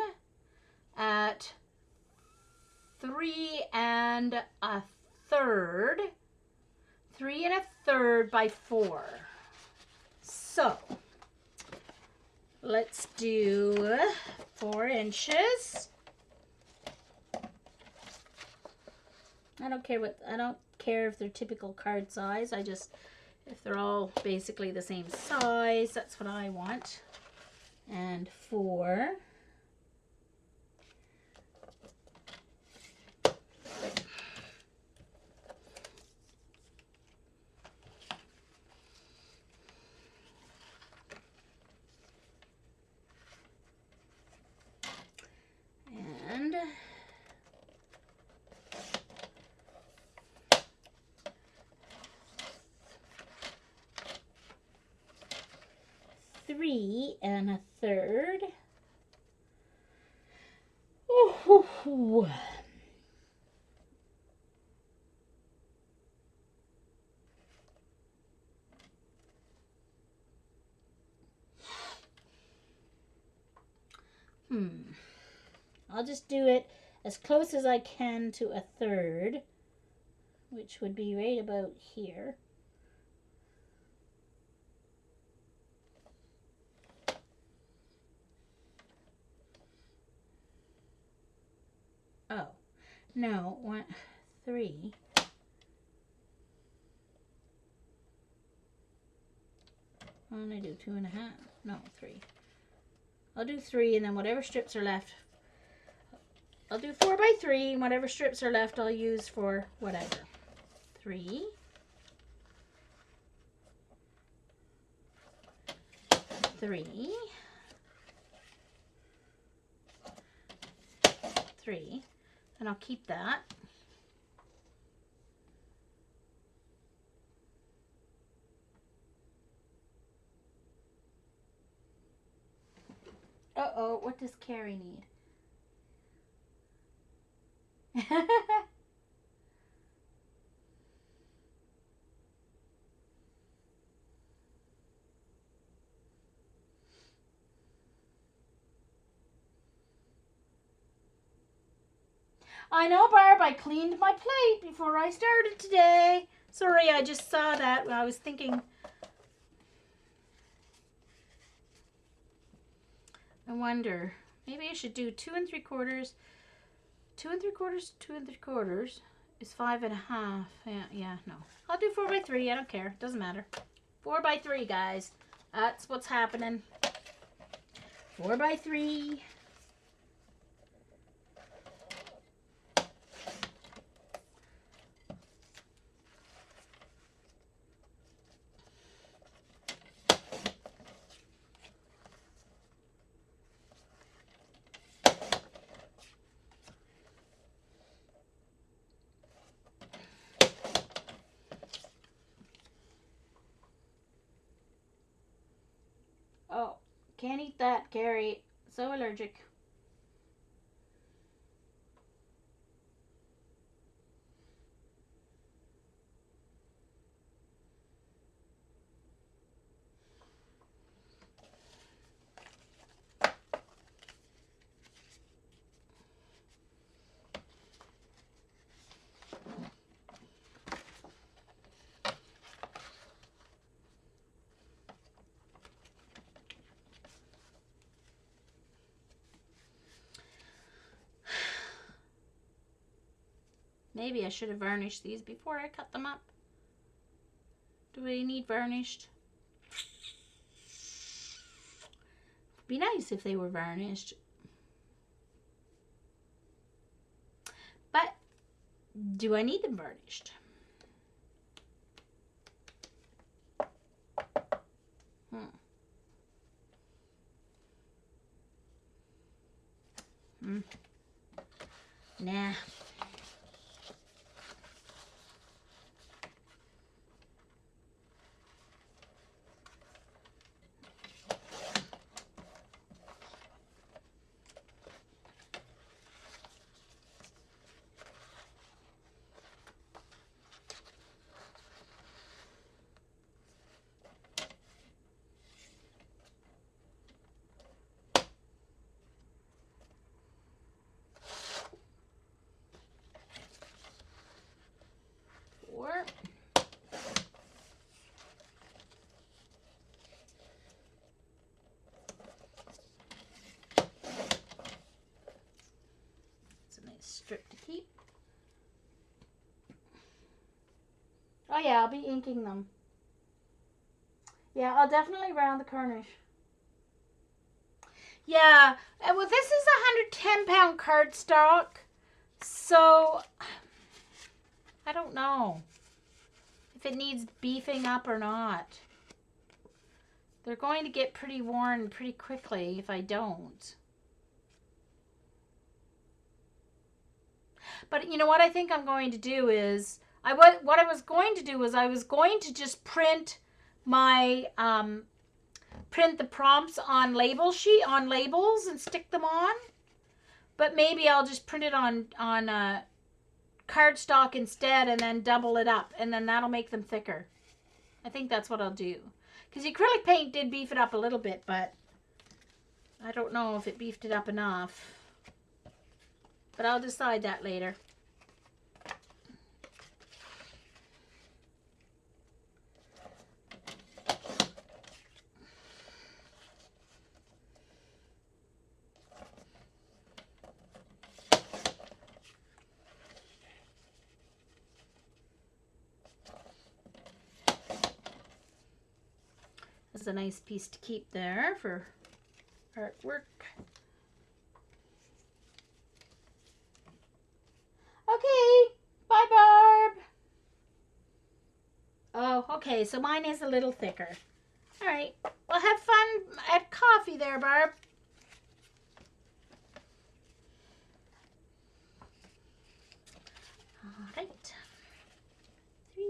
at 3 1/3, 3 1/3 by 4. So let's do 4 inches. I don't care if they're typical card size. If they're all basically the same size, that's what I want. And 4. And 3 1/3. Ooh. I'll just do it as close as I can to 1/3, which would be right about here. Oh, no, 3. I'm gonna do 2 1/2. No, 3. I'll do 3, and then whatever strips are left, I'll do 4 by 3, and whatever strips are left, I'll use for whatever. 3. 3. 3. And I'll keep that. Uh-oh, what does Carrie need? I know, Barb, I cleaned my plate before I started today. Sorry, I just saw that when I was thinking. I wonder, maybe I should do 2 3/4. 2 3/4, 2 3/4 is 5 1/2. Yeah, no. I'll do 4 by 3. I don't care. It doesn't matter. 4 by 3, guys. That's what's happening. 4 by 3. Oh, can't eat that, Carrie. So allergic. Maybe I should have varnished these before I cut them up. Do they need varnished? It'd be nice if they were varnished. But do I need them varnished? Nah. Oh yeah, I'll be inking them. Yeah, I'll definitely round the cornice. Yeah, well, this is a 110-pound cardstock, so I don't know if it needs beefing up or not. They're going to get pretty worn pretty quickly if I don't. But you know what I think I'm going to do is, what I was going to do was I was going to just print my print the prompts on labels and stick them on. But maybe I'll just print it on cardstock instead and then double it up, and then that'll make them thicker. I think that's what I'll do. Because the acrylic paint did beef it up a little bit, but I don't know if it beefed it up enough. But I'll decide that later. This is a nice piece to keep there for artwork. Okay, bye Barb. Oh, okay, so mine is a little thicker. All right, well, have fun at coffee there, Barb. All right. 3.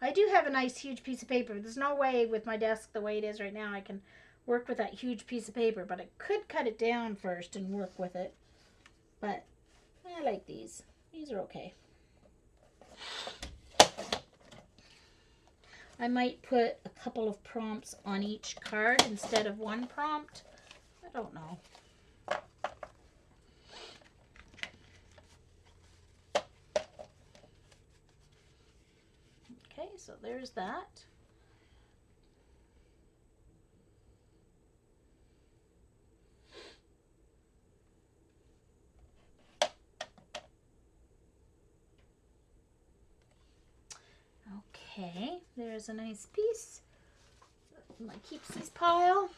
I do have a nice huge piece of paper. There's no way with my desk the way it is right now I can work with that huge piece of paper, but I could cut it down first and work with it. But I like these. These are okay. I might put a couple of prompts on each card instead of one prompt. I don't know. Okay, so there's that. Okay, there's a nice piece. My keepsies pile.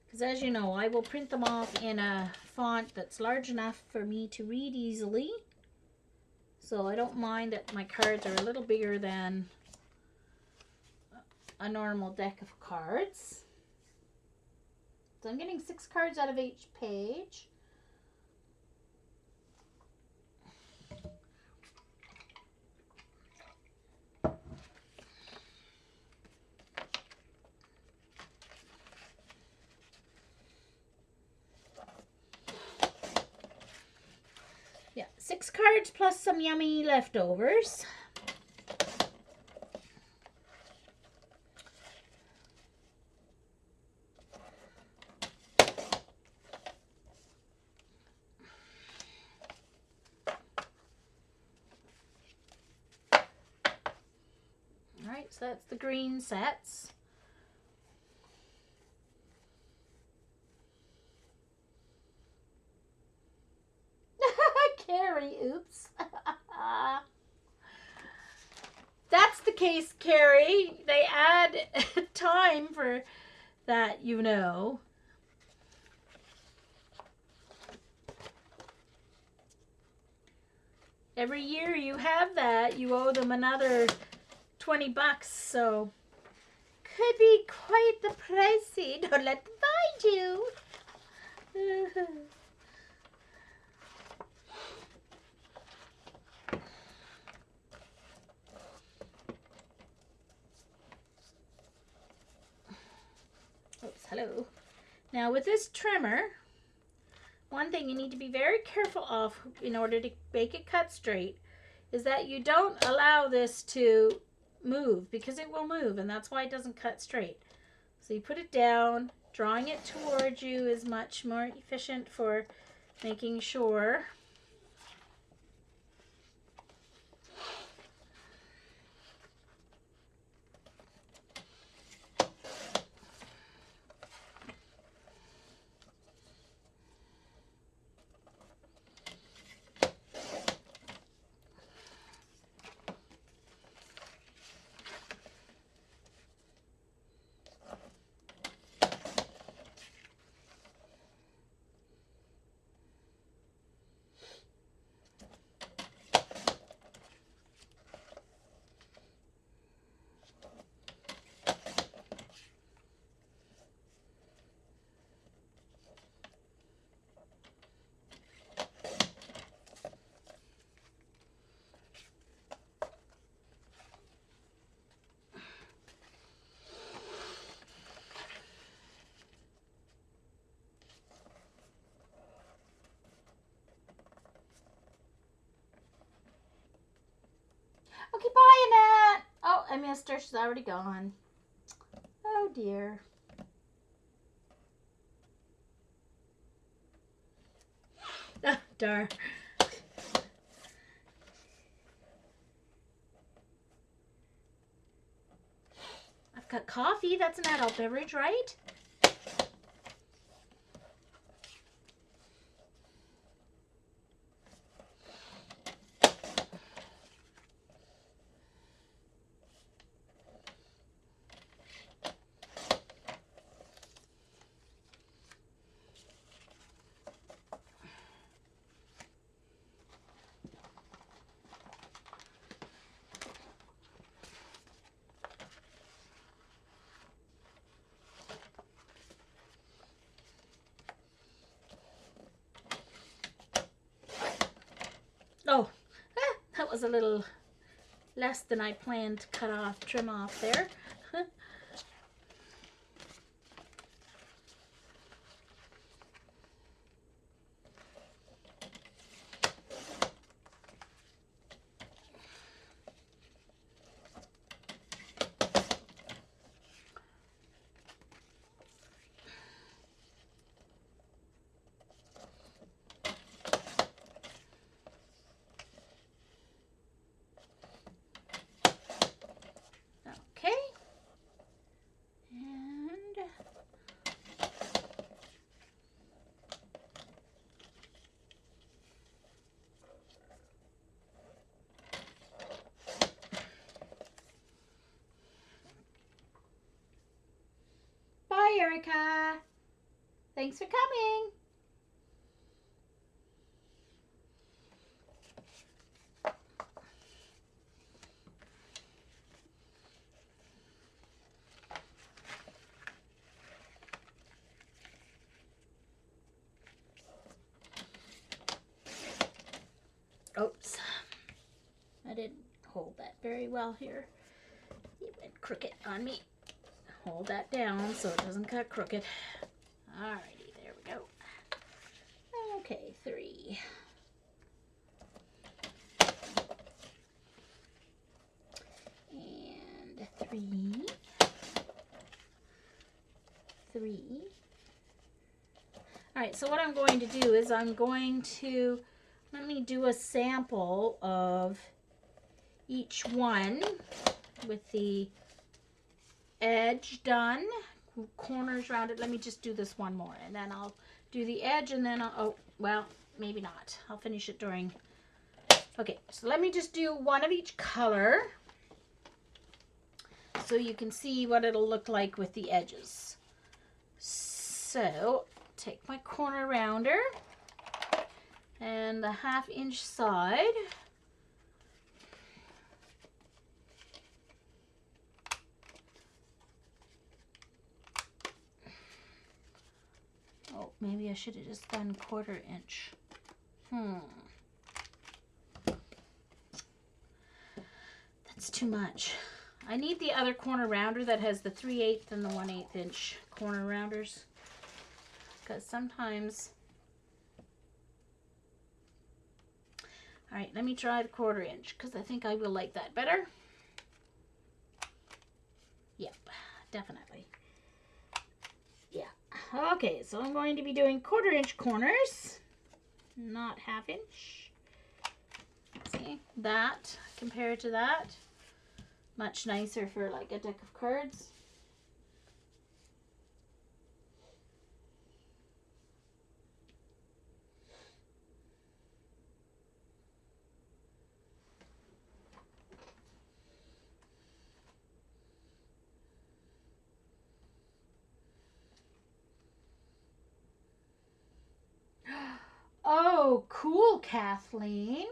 Because as you know, I will print them off in a font that's large enough for me to read easily. So I don't mind that my cards are a little bigger than a normal deck of cards. So I'm getting 6 cards out of each page. Yeah, 6 cards plus some yummy leftovers. Alright, so that's the green sets. Carrie, oops. That's the case, Carrie. They add time for that, you know. Every year you have that, you owe them another 20 bucks, so could be quite the pricey. Don't let them find you. Oops. Hello. Now with this trimmer, one thing you need to be very careful of in order to make it cut straight is that you don't allow this to move, because it will move, and that's why it doesn't cut straight. So you put it down. Drawing it towards you is much more efficient for making sure. Okay, bye, Annette. Oh, I missed her. She's already gone. Oh, dear. Ah, darn. I've got coffee. That's an adult beverage, right? Oh, that was a little less than I planned to trim off there. Okay. And bye, Erica. Thanks for coming. Oops. I didn't hold that very well here. It went crooked on me. Hold that down so it doesn't cut crooked. Alrighty, there we go. Okay, 3. And 3. 3. Alright, so what I'm going to do is let me do a sample of each one with the edge done, corners around it. Let me just do this one more, and then I'll do the edge, and then oh, well, maybe not. I'll finish it during. Okay, so let me just do one of each color so you can see what it'll look like with the edges. So, take my corner rounder and the 1/2 inch side. Oh, maybe I should have just done 1/4 inch. That's too much. I need the other corner rounder that has the 3/8 and the 1/8 inch corner rounders, because sometimes. All right, let me try the 1/4 inch because I think I will like that better. Yep, definitely. Yeah. Okay, so I'm going to be doing 1/4 inch corners, not 1/2 inch. See, that compared to that, much nicer for like a deck of cards. Oh, cool, Kathleen.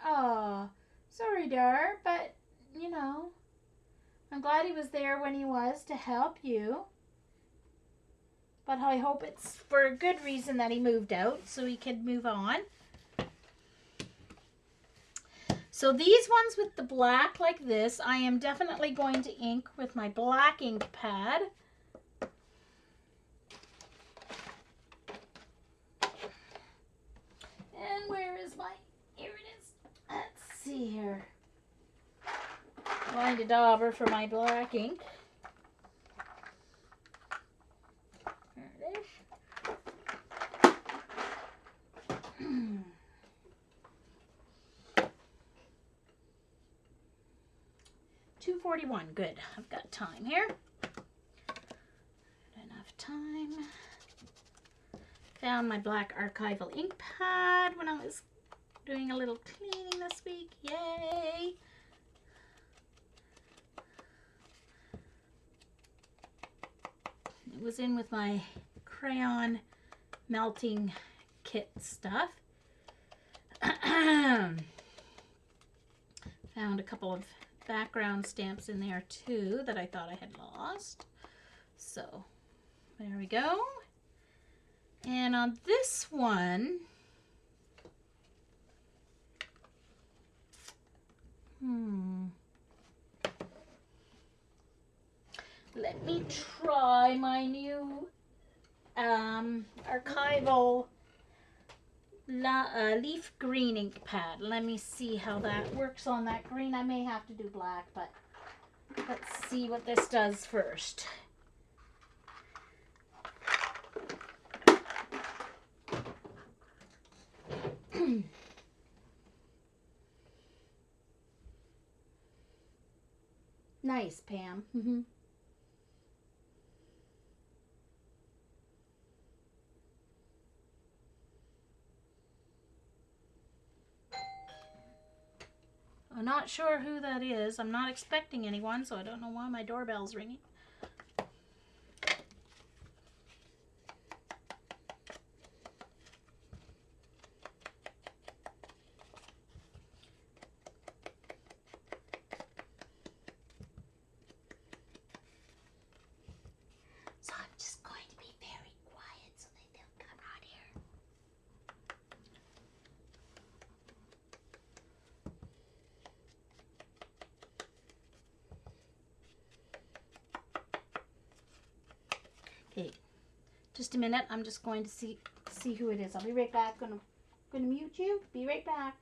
Oh, sorry, Dar, but you know, I'm glad he was there when he was to help you. But I hope it's for a good reason that he moved out so he could move on. So these ones with the black like this, I am definitely going to ink with my black ink pad. And where is my, here it is. Let's see here. Going to dauber for my black ink. There it is. 2:41, good. I've got time here. Enough time. Found my black archival ink pad when I was doing a little cleaning this week. Yay! It was in with my crayon melting kit stuff. Found a couple of background stamps in there too that I thought I had lost. So there we go. And on this one, let me try my new archival leaf green ink pad. Let me see how that works on that green. I may have to do black, but let's see what this does first. Nice, Pam. I'm not sure who that is. I'm not expecting anyone, so I don't know why my doorbell's ringing. So I'm just going to be very quiet so they don't come out here. Okay, just a minute. I'm just going to see who it is. I'll be right back. Gonna mute you. Be right back.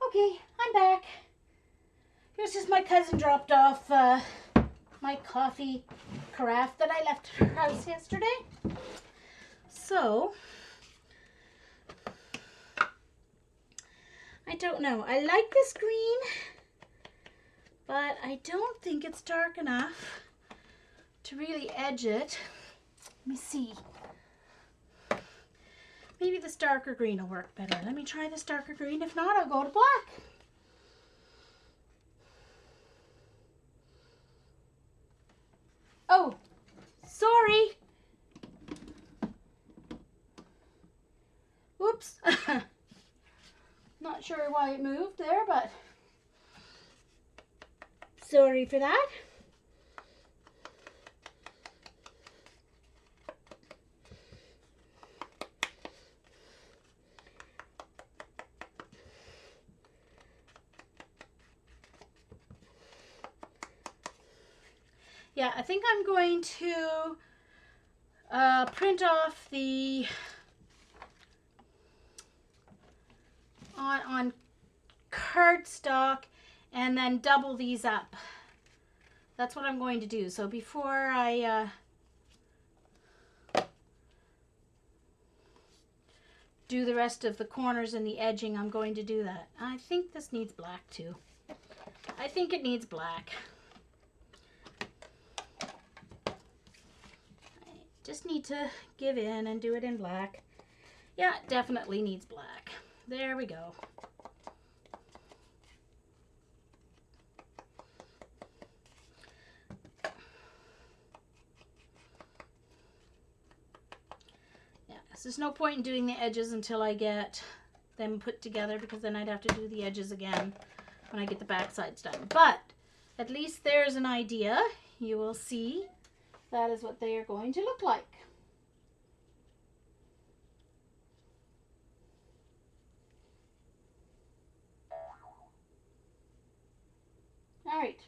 Okay, I'm back. Here's just my cousin dropped off my coffee carafe that I left at her house yesterday. So, I don't know. I like this green, but I don't think it's dark enough to really edge it. Let me see. Maybe this darker green will work better. Let me try this darker green. If not, I'll go to black. Oh, sorry. Oops. Not sure why it moved there, but sorry for that. Yeah, I think I'm going to print off the on cardstock and then double these up. That's what I'm going to do. So before I do the rest of the corners and the edging, I'm going to do that. I think this needs black too. I think it needs black. Just need to give in and do it in black. Yeah, it definitely needs black. There we go. Yeah, so there's no point in doing the edges until I get them put together, because then I'd have to do the edges again when I get the back sides done. But at least there's an idea. You will see that is what they are going to look like. All right.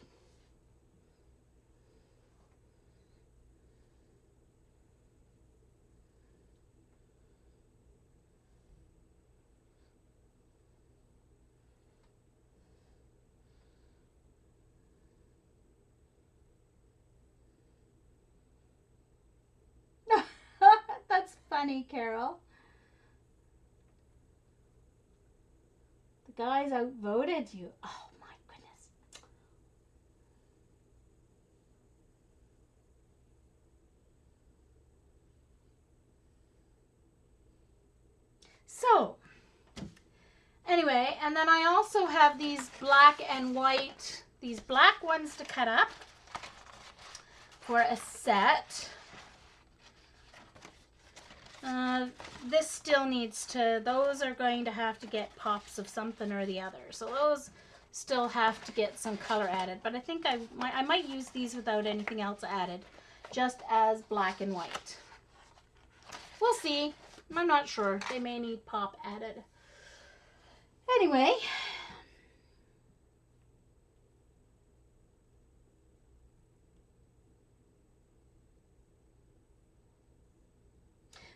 That's funny, Carol. The guys outvoted you. Oh my goodness. So, anyway, and then I also have these black and white, these black ones to cut up for a set. This still needs to, those are going to have to get pops of something or the other. So those still have to get some color added. But I think I might use these without anything else added, just as black and white. We'll see. I'm not sure. They may need pop added. Anyway.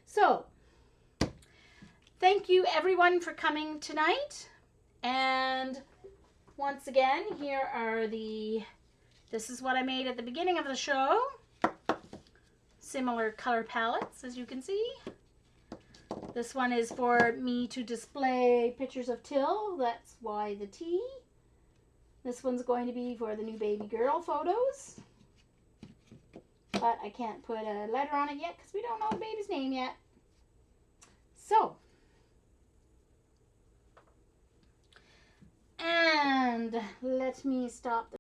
So, thank you everyone for coming tonight. And once again, here are this is what I made at the beginning of the show. Similar color palettes, as you can see. This one is for me to display pictures of Till. That's why the T. This one's going to be for the new baby girl photos. But I can't put a letter on it yet because we don't know the baby's name yet. So, and let me stop the